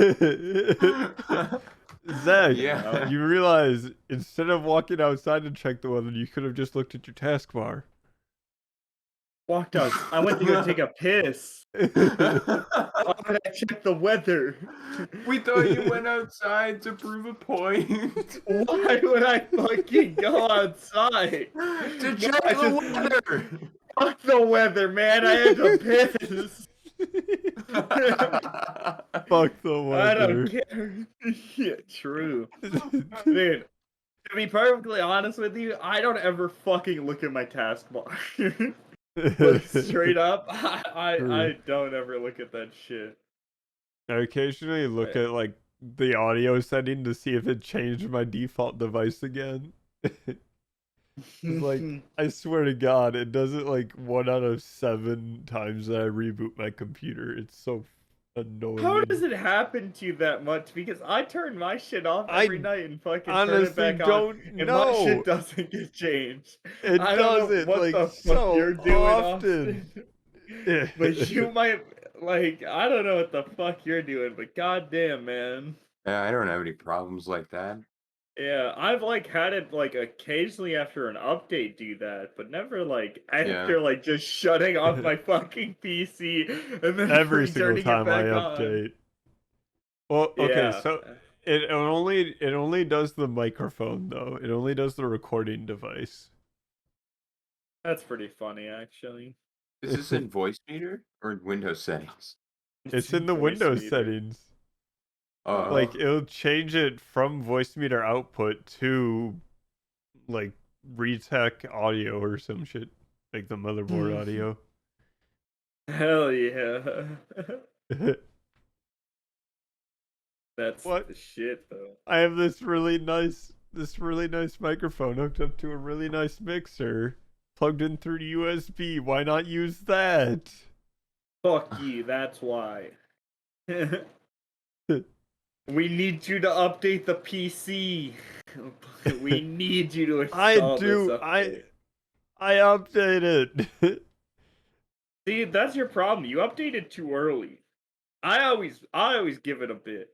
Speaker 1: Zach,
Speaker 3: Yeah.
Speaker 1: you realize instead of walking outside to check the weather, you could have just looked at your taskbar.
Speaker 2: Walked out. I went to go take a piss. Why would I check the weather?
Speaker 3: We thought you went outside to prove a point.
Speaker 2: Why would I fucking go outside?
Speaker 3: To check
Speaker 2: I
Speaker 3: the
Speaker 2: just-
Speaker 3: weather.
Speaker 2: Fuck the weather, man. I had to piss.
Speaker 1: Fuck the weather.
Speaker 2: I don't care. Yeah, true. Dude, to be perfectly honest with you, I don't ever fucking look at my taskbar. Like, straight up, I don't ever look at that shit.
Speaker 1: I occasionally look at like the audio setting to see if it changed my default device again. It's like, I swear to God, it does it like 1 out of 7 times that I reboot my computer. It's so annoying.
Speaker 2: How does it happen to you that much? Because I turn my shit off every night and fucking turn it
Speaker 1: honestly
Speaker 2: back on,
Speaker 1: don't
Speaker 2: and
Speaker 1: know.
Speaker 2: my shit doesn't get changed.
Speaker 1: It
Speaker 2: I don't
Speaker 1: does
Speaker 2: know
Speaker 1: it
Speaker 2: what
Speaker 1: like
Speaker 2: the fuck
Speaker 1: so
Speaker 2: you're doing,
Speaker 1: often.
Speaker 2: Austin. But you might, like, I don't know what the fuck you're doing, but goddamn, man.
Speaker 3: Yeah, I don't have any problems like that.
Speaker 2: Yeah, I've like had it like occasionally after an update do that, but never like after like just shutting off my fucking PC and then
Speaker 1: Every single
Speaker 2: turning
Speaker 1: time
Speaker 2: it
Speaker 1: I
Speaker 2: back on.
Speaker 1: update. Well, okay,
Speaker 2: Yeah.
Speaker 1: so it only does the microphone though. It only does the recording device.
Speaker 2: That's pretty funny, actually.
Speaker 3: Is this in voice meter or in Windows settings?
Speaker 1: It's in the
Speaker 2: Voice
Speaker 1: Windows
Speaker 2: meter.
Speaker 1: settings.
Speaker 3: Oh,
Speaker 1: Like it'll change it from voice meter output to like retech audio or some shit, like the motherboard audio.
Speaker 2: Hell yeah. That's
Speaker 1: What?
Speaker 2: the shit, though.
Speaker 1: I have this really nice microphone hooked up to a really nice mixer, plugged in through the USB. Why not use that?
Speaker 2: Fuck you, that's why. We need you to update the PC. We need you to install this update.
Speaker 1: I updated.
Speaker 2: See, that's your problem. You updated too early. I always give it a bit.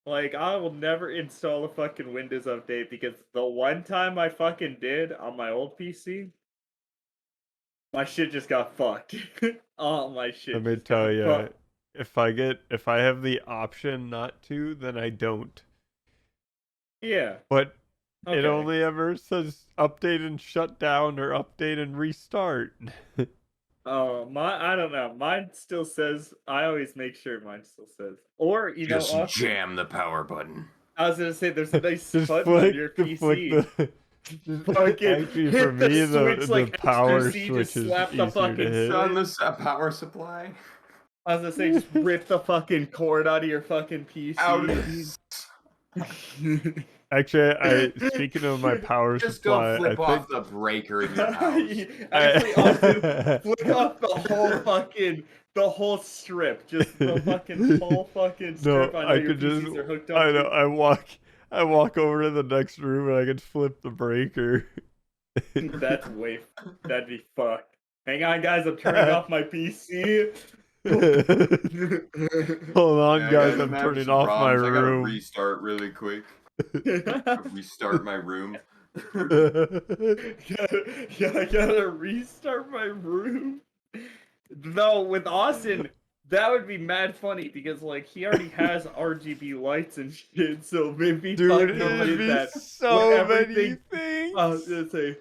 Speaker 2: Like, I will never install a fucking Windows update because the one time I fucking did on my old PC, my shit just got fucked. All my shit
Speaker 1: Let me
Speaker 2: just
Speaker 1: tell
Speaker 2: got
Speaker 1: you,
Speaker 2: fucked.
Speaker 1: if I have the option not to, then I don't.
Speaker 2: Yeah.
Speaker 1: But
Speaker 2: Okay.
Speaker 1: it only ever says update and shut down or update and restart.
Speaker 2: Oh, I don't know. Mine still says. I always make sure mine still says. Or
Speaker 3: Just
Speaker 2: Austin,
Speaker 3: jam the power button.
Speaker 2: I was gonna say there's a nice
Speaker 1: Just
Speaker 2: button on your
Speaker 1: flick
Speaker 2: PC.
Speaker 1: the.
Speaker 2: Fucking
Speaker 1: Actually, for
Speaker 2: hit the
Speaker 1: me,
Speaker 2: switch
Speaker 1: the
Speaker 2: like
Speaker 1: power
Speaker 2: Extra C, just
Speaker 1: switch is
Speaker 2: slap the
Speaker 1: easier to
Speaker 2: fucking
Speaker 1: hit.
Speaker 3: On
Speaker 2: switch.
Speaker 3: the power supply.
Speaker 2: I was gonna say, just rip the fucking cord out of your fucking PC.
Speaker 3: Out of
Speaker 1: Actually, speaking of my power
Speaker 3: Just
Speaker 1: supply,
Speaker 3: go flip
Speaker 1: I
Speaker 3: off
Speaker 1: think
Speaker 3: the breaker in your house.
Speaker 2: Actually, Austin, flick off the whole strip, just the fucking whole fucking strip.
Speaker 1: No,
Speaker 2: I know
Speaker 1: I
Speaker 2: your
Speaker 1: could just.
Speaker 2: PCs are hooked up
Speaker 1: I know.
Speaker 2: to.
Speaker 1: I walk over to the next room and I can flip the breaker.
Speaker 2: That'd be fucked. Hang on, guys, I'm turning off my PC.
Speaker 1: Hold on,
Speaker 3: Yeah,
Speaker 1: guys.
Speaker 3: I'm
Speaker 1: I'm
Speaker 3: having
Speaker 1: turning
Speaker 3: some
Speaker 1: off my
Speaker 3: problems. I gotta
Speaker 1: room.
Speaker 3: restart really quick. Restart my room.
Speaker 2: Yeah, I gotta restart my room. Though with Austin, that would be mad funny because like he already has RGB lights and shit, so maybe
Speaker 1: Dude,
Speaker 2: fucking
Speaker 1: it'd
Speaker 2: did
Speaker 1: be
Speaker 2: that
Speaker 1: so
Speaker 2: when
Speaker 1: many
Speaker 2: everything.
Speaker 1: things.
Speaker 2: I was gonna say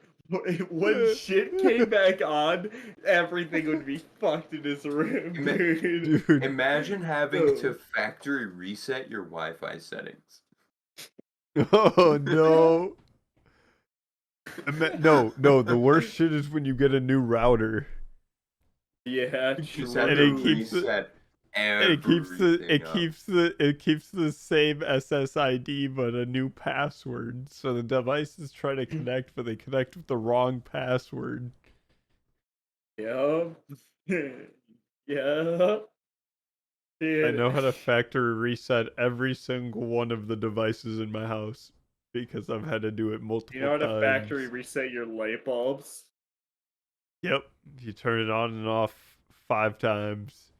Speaker 2: when shit came back on, everything would be fucked in his room, dude.
Speaker 1: Dude.
Speaker 3: Imagine having to factory reset your Wi-Fi settings.
Speaker 1: Oh no. No, the worst shit is when you get a new router.
Speaker 2: Yeah,
Speaker 3: Just
Speaker 2: true.
Speaker 3: have
Speaker 1: And
Speaker 3: to
Speaker 1: it keeps
Speaker 3: reset
Speaker 1: it keeps the same SSID but a new password. So the devices try to connect, but they connect with the wrong password.
Speaker 2: Yup. Yup.
Speaker 1: I know how to
Speaker 2: Dude.
Speaker 1: factory reset every single one of the devices in my house because I've had to do it multiple
Speaker 2: You know how to
Speaker 1: times.
Speaker 2: factory reset your light bulbs?
Speaker 1: Yep, you turn it on and off 5 times.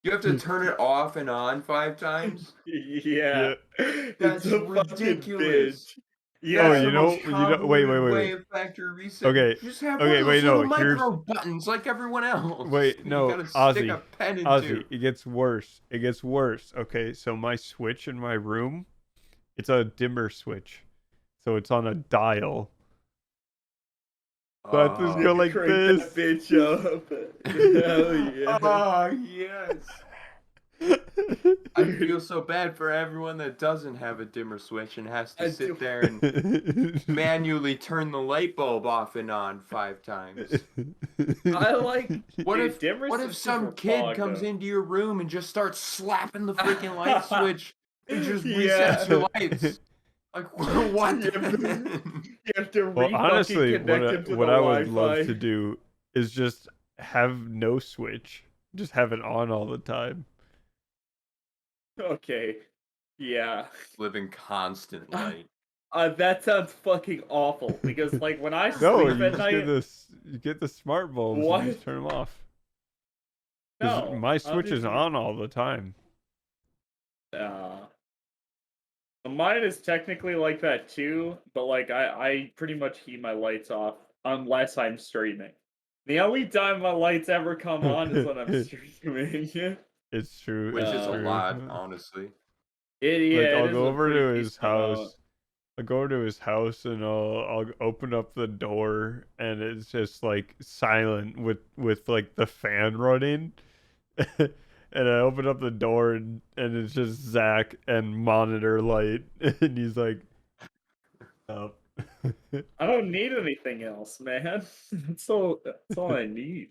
Speaker 3: You have to turn it off and on 5 times?
Speaker 2: Yeah.
Speaker 3: That's
Speaker 2: It's a
Speaker 3: ridiculous.
Speaker 2: fucking bitch. Yeah.
Speaker 3: That's
Speaker 1: you
Speaker 3: the
Speaker 1: know,
Speaker 3: most convoluted way of factory reset.
Speaker 1: Okay,
Speaker 3: Just have
Speaker 1: okay,
Speaker 3: one of
Speaker 1: wait,
Speaker 3: those
Speaker 1: no,
Speaker 3: little
Speaker 1: here's
Speaker 3: micro buttons like everyone else.
Speaker 1: wait,
Speaker 3: You
Speaker 1: no,
Speaker 3: gotta stick a
Speaker 1: Ozzy,
Speaker 3: pen into.
Speaker 1: Ozzy, it gets worse. It gets worse. Okay, so my switch in my room, it's a dimmer switch, so it's on a dial. So I have to
Speaker 2: You
Speaker 1: go
Speaker 2: have to
Speaker 1: like
Speaker 2: crank
Speaker 1: this.
Speaker 2: that bitch up. Hell yeah.
Speaker 3: Oh, yes. I feel so bad for everyone that doesn't have a dimmer switch and has to sit there and manually turn the light bulb off and on 5 times.
Speaker 2: I like.
Speaker 3: What
Speaker 2: dude,
Speaker 3: if
Speaker 2: dimmer
Speaker 3: what if
Speaker 2: switches
Speaker 3: some
Speaker 2: were
Speaker 3: kid
Speaker 2: fog,
Speaker 3: comes
Speaker 2: though.
Speaker 3: into your room and just starts slapping the freaking light switch and just
Speaker 2: Yeah.
Speaker 3: resets your lights? Like what?
Speaker 2: You have to
Speaker 1: Well, honestly,
Speaker 2: connect him to the
Speaker 1: what I would love
Speaker 2: Wi-Fi.
Speaker 1: to do is just have no switch, just have it on all the time.
Speaker 2: Okay. Yeah.
Speaker 3: Live in constant light.
Speaker 2: That sounds fucking awful because like when I
Speaker 1: No,
Speaker 2: sleep
Speaker 1: you
Speaker 2: at
Speaker 1: just
Speaker 2: night,
Speaker 1: you get the smart bulbs and just
Speaker 2: what?
Speaker 1: turn them off. Because
Speaker 2: No.
Speaker 1: my
Speaker 2: How
Speaker 1: switch
Speaker 2: did
Speaker 1: is
Speaker 2: you?
Speaker 1: on all the time.
Speaker 2: Uh, Mine is technically like that too, but like I pretty much keep my lights off unless I'm streaming. The only time my lights ever come on is when I'm streaming.
Speaker 1: It's true.
Speaker 3: Which
Speaker 1: It's
Speaker 3: is a
Speaker 1: true.
Speaker 3: lot, honestly.
Speaker 1: Like
Speaker 2: It
Speaker 1: I'll
Speaker 2: is
Speaker 1: go
Speaker 2: a
Speaker 1: over
Speaker 2: pretty
Speaker 1: to his
Speaker 2: decent amount.
Speaker 1: house. I'll go to his house and I'll open up the door and it's just like silent with like the fan running. And I open up the door and it's just Zach and monitor light and he's like, oh.
Speaker 2: I don't need anything else, man. That's all I need.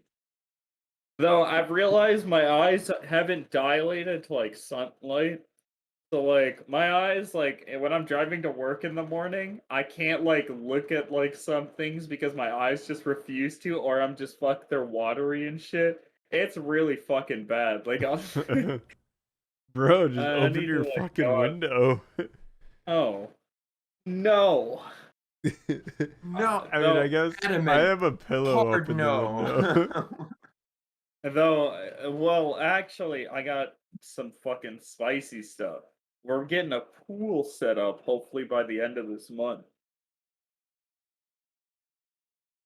Speaker 2: Though I've realized my eyes haven't dilated to like sunlight. So like my eyes, like when I'm driving to work in the morning, I can't like look at like some things because my eyes just refuse to, or I'm just they're watery and shit. It's really fucking bad. Like
Speaker 1: Bro, just
Speaker 2: I
Speaker 1: open
Speaker 2: need to
Speaker 1: your
Speaker 2: like
Speaker 1: fucking
Speaker 2: go out.
Speaker 1: window.
Speaker 2: Oh no.
Speaker 3: No,
Speaker 1: I mean, I
Speaker 2: Though
Speaker 1: guess I
Speaker 3: adamant,
Speaker 1: have a pillow up
Speaker 3: hard
Speaker 1: in the window.
Speaker 3: no.
Speaker 2: well, actually, I got some fucking spicy stuff. We're getting a pool set up hopefully by the end of this month.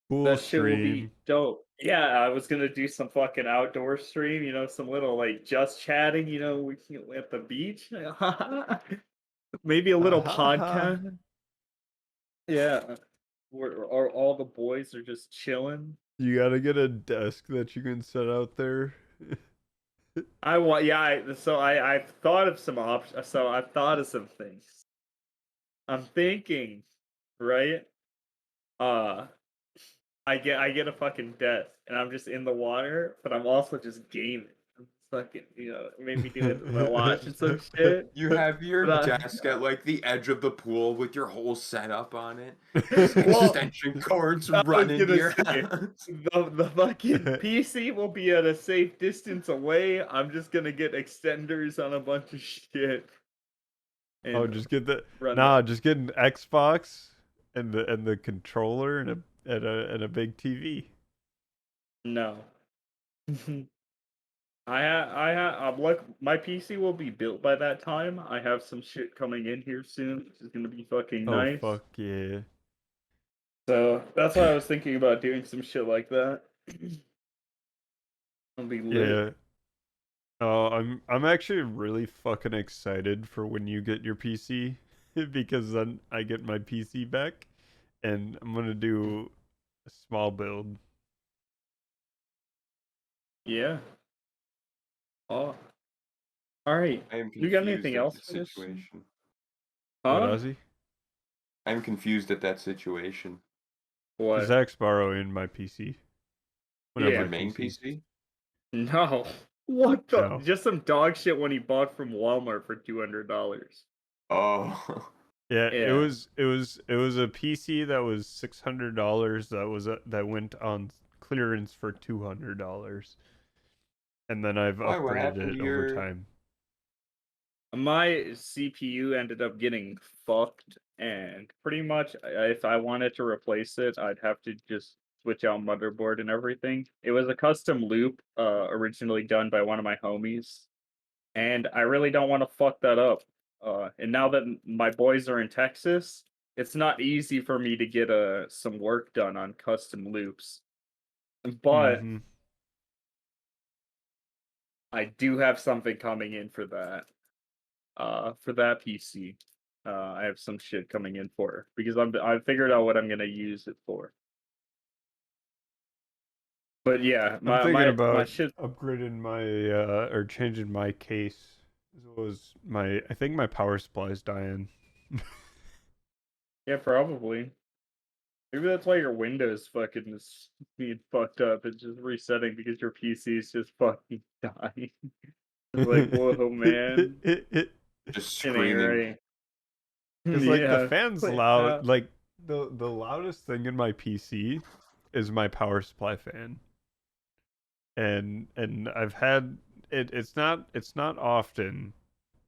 Speaker 1: Pool
Speaker 2: That shit will be
Speaker 1: stream.
Speaker 2: dope. Yeah, I was gonna do some fucking outdoor stream, some little like just chatting, we can at the beach. Maybe a
Speaker 1: Ha
Speaker 2: little
Speaker 1: ha ha.
Speaker 2: podcast. Yeah. Where all the boys are just chilling.
Speaker 1: You gotta get a desk that you can set out there.
Speaker 2: I want yeah, I've thought of some options. So I've thought of some things. I'm thinking, right? Uh I get a fucking desk and I'm just in the water, but I'm also just gaming. I'm just fucking, maybe doing watching some shit.
Speaker 3: You have your
Speaker 2: But
Speaker 3: desk at like the edge of the pool with your whole setup on it. Just
Speaker 2: well,
Speaker 3: extension cords
Speaker 2: I was
Speaker 3: running to
Speaker 2: gonna
Speaker 3: your
Speaker 2: say
Speaker 3: house.
Speaker 2: the fucking PC will be at a safe distance away. I'm just gonna get extenders on a bunch of shit
Speaker 1: Oh,
Speaker 2: and
Speaker 1: just get the
Speaker 2: run that.
Speaker 1: nah. Just get an Xbox and the controller and a big TV.
Speaker 2: No. Look, my PC will be built by that time. I have some shit coming in here soon, which is gonna be fucking
Speaker 1: Oh
Speaker 2: nice.
Speaker 1: fuck yeah.
Speaker 2: So that's why I was thinking about doing some shit like that. It'll be lit.
Speaker 1: Yeah. Oh, I'm actually really fucking excited for when you get your PC because then I get my PC back and I'm gonna do a small build.
Speaker 2: Yeah. Oh. All right.
Speaker 3: I am
Speaker 2: You got
Speaker 3: confused
Speaker 2: anything
Speaker 3: at
Speaker 2: else
Speaker 3: the
Speaker 2: for this?
Speaker 3: situation.
Speaker 1: What,
Speaker 2: Huh?
Speaker 1: Ozzy?
Speaker 3: I'm confused at that situation.
Speaker 2: What?
Speaker 1: Zach's borrowing my PC. One of
Speaker 3: Your
Speaker 2: Yeah.
Speaker 1: my
Speaker 3: main
Speaker 1: PCs.
Speaker 3: PC?
Speaker 2: No. What the?
Speaker 1: No.
Speaker 2: Just some dog shit when he bought from Walmart for $200.
Speaker 3: Oh.
Speaker 1: Yeah, it
Speaker 2: Yeah.
Speaker 1: was it was it was a PC that was $600 that went on clearance for $200, and then I've
Speaker 3: Why? What
Speaker 1: upgraded
Speaker 3: happened
Speaker 1: it
Speaker 3: to
Speaker 1: over
Speaker 3: your?
Speaker 1: time.
Speaker 2: My CPU ended up getting fucked, and pretty much if I wanted to replace it, I'd have to just switch out motherboard and everything. It was a custom loop, originally done by one of my homies, and I really don't want to fuck that up. And now that my boys are in Texas, it's not easy for me to get some work done on custom loops. But
Speaker 1: Mm-hmm.
Speaker 2: I do have something coming in for that PC. I have some shit coming in for because I figured out what I'm gonna use it for. But yeah,
Speaker 1: I'm
Speaker 2: my
Speaker 1: thinking
Speaker 2: my
Speaker 1: about
Speaker 2: shit.
Speaker 1: upgrading my or changing my case. As well as I think my power supply is dying.
Speaker 2: Yeah, probably. Maybe that's why your Windows fucking is being fucked up. It's just resetting because your PC is just fucking dying. It's like, whoa, man,
Speaker 3: Just
Speaker 2: it ain't
Speaker 3: screaming.
Speaker 2: right.
Speaker 1: Because like the
Speaker 2: Yeah,
Speaker 1: fan's
Speaker 2: like,
Speaker 1: loud. Like the loudest thing in my PC is my power supply fan, and I've had it. It's not often,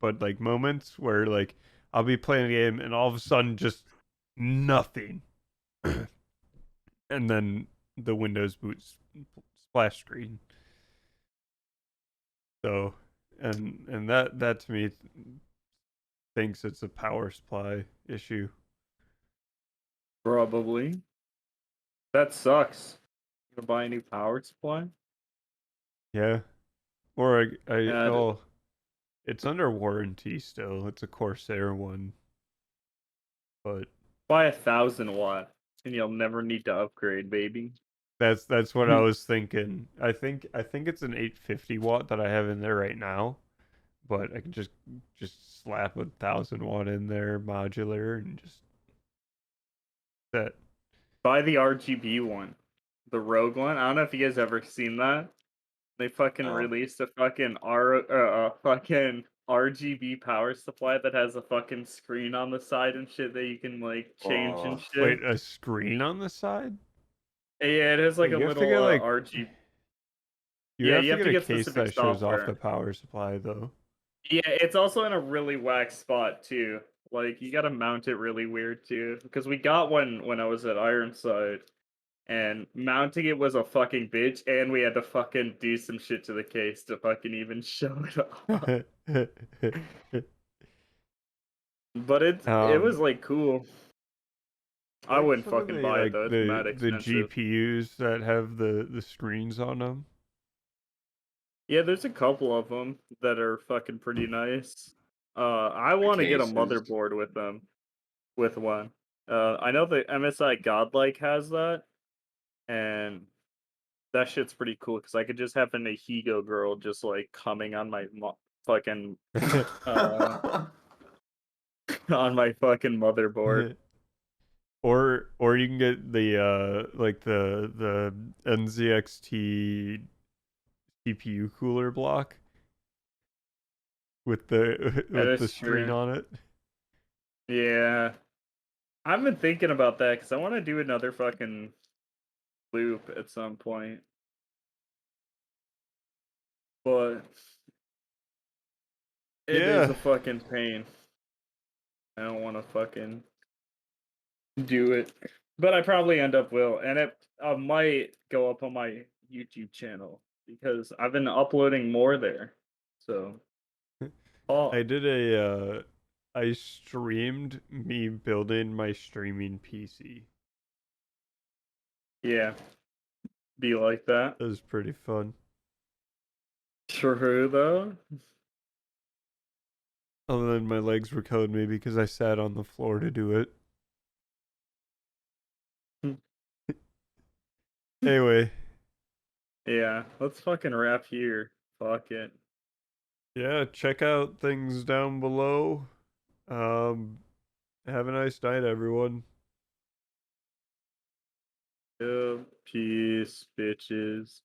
Speaker 1: but like moments where like I'll be playing a game and all of a sudden just nothing, and then the Windows boot splash screen. So, and that to me thinks it's a power supply issue.
Speaker 2: probably. That sucks. You gonna buy a new power supply?
Speaker 1: Yeah, or
Speaker 2: Yeah,
Speaker 1: oh, it's under warranty still. It's a Corsair one, but
Speaker 2: buy 1,000 watt, and you'll never need to upgrade, baby.
Speaker 1: that's what I was thinking. I think it's an 850 watt that I have in there right now, but I can just slap 1,000 watt in there, modular, and just set.
Speaker 2: Buy the RGB one, the Rogue one. I don't know if you guys ever seen that. They fucking
Speaker 3: Oh.
Speaker 2: released a fucking fucking RGB power supply that has a fucking screen on the side and shit that you can like change and
Speaker 3: Oh.
Speaker 1: Wait,
Speaker 2: shit.
Speaker 1: a screen on the side?
Speaker 2: Yeah, it has like
Speaker 1: Wait,
Speaker 2: a
Speaker 1: you have to
Speaker 2: little
Speaker 1: get like
Speaker 2: RGB.
Speaker 1: you
Speaker 2: Yeah,
Speaker 1: have
Speaker 2: you
Speaker 1: to
Speaker 2: have
Speaker 1: get
Speaker 2: to
Speaker 1: a
Speaker 2: get
Speaker 1: case
Speaker 2: specific
Speaker 1: that shows off
Speaker 2: software.
Speaker 1: the power supply though.
Speaker 2: Yeah, it's also in a really whack spot too. Like you gotta mount it really weird too. Because we got one when I was at Ironside, and mounting it was a fucking bitch, and we had to fucking do some shit to the case to fucking even show it off. But it was
Speaker 1: um,
Speaker 2: like cool. I
Speaker 1: like
Speaker 2: wouldn't
Speaker 1: some of
Speaker 2: fucking
Speaker 1: the
Speaker 2: buy it
Speaker 1: like
Speaker 2: though. It's mad
Speaker 1: the
Speaker 2: expensive.
Speaker 1: GPUs that have the screens on them.
Speaker 2: Yeah, there's a couple of them that are fucking pretty nice. I
Speaker 3: The
Speaker 2: want to get a
Speaker 3: cases.
Speaker 2: motherboard with them. With one. I know the MSI Godlike has that, and that shit's pretty cool because I could just have an Ahigo girl just like coming on my fucking uh on my fucking motherboard.
Speaker 1: Or you can get the like the NZXT CPU cooler block with the
Speaker 2: That
Speaker 1: with the
Speaker 2: is
Speaker 1: screen
Speaker 2: true.
Speaker 1: on it.
Speaker 2: Yeah, I've been thinking about that because I want to do another fucking loop at some point, but it is
Speaker 1: Yeah.
Speaker 2: a fucking pain. I don't want to fucking do it, but I probably end up will, and it might go up on my YouTube channel because I've been uploading more there. So,
Speaker 1: I
Speaker 2: oh
Speaker 1: did a I streamed me building my streaming PC.
Speaker 2: yeah, be like that.
Speaker 1: That was pretty fun.
Speaker 2: True though.
Speaker 1: Other than my legs were killing me because I sat on the floor to do it. Anyway,
Speaker 2: Yeah, let's fucking wrap here. Fuck it.
Speaker 1: yeah, check out things down below. Um, have a nice night, everyone.
Speaker 2: Peace, bitches.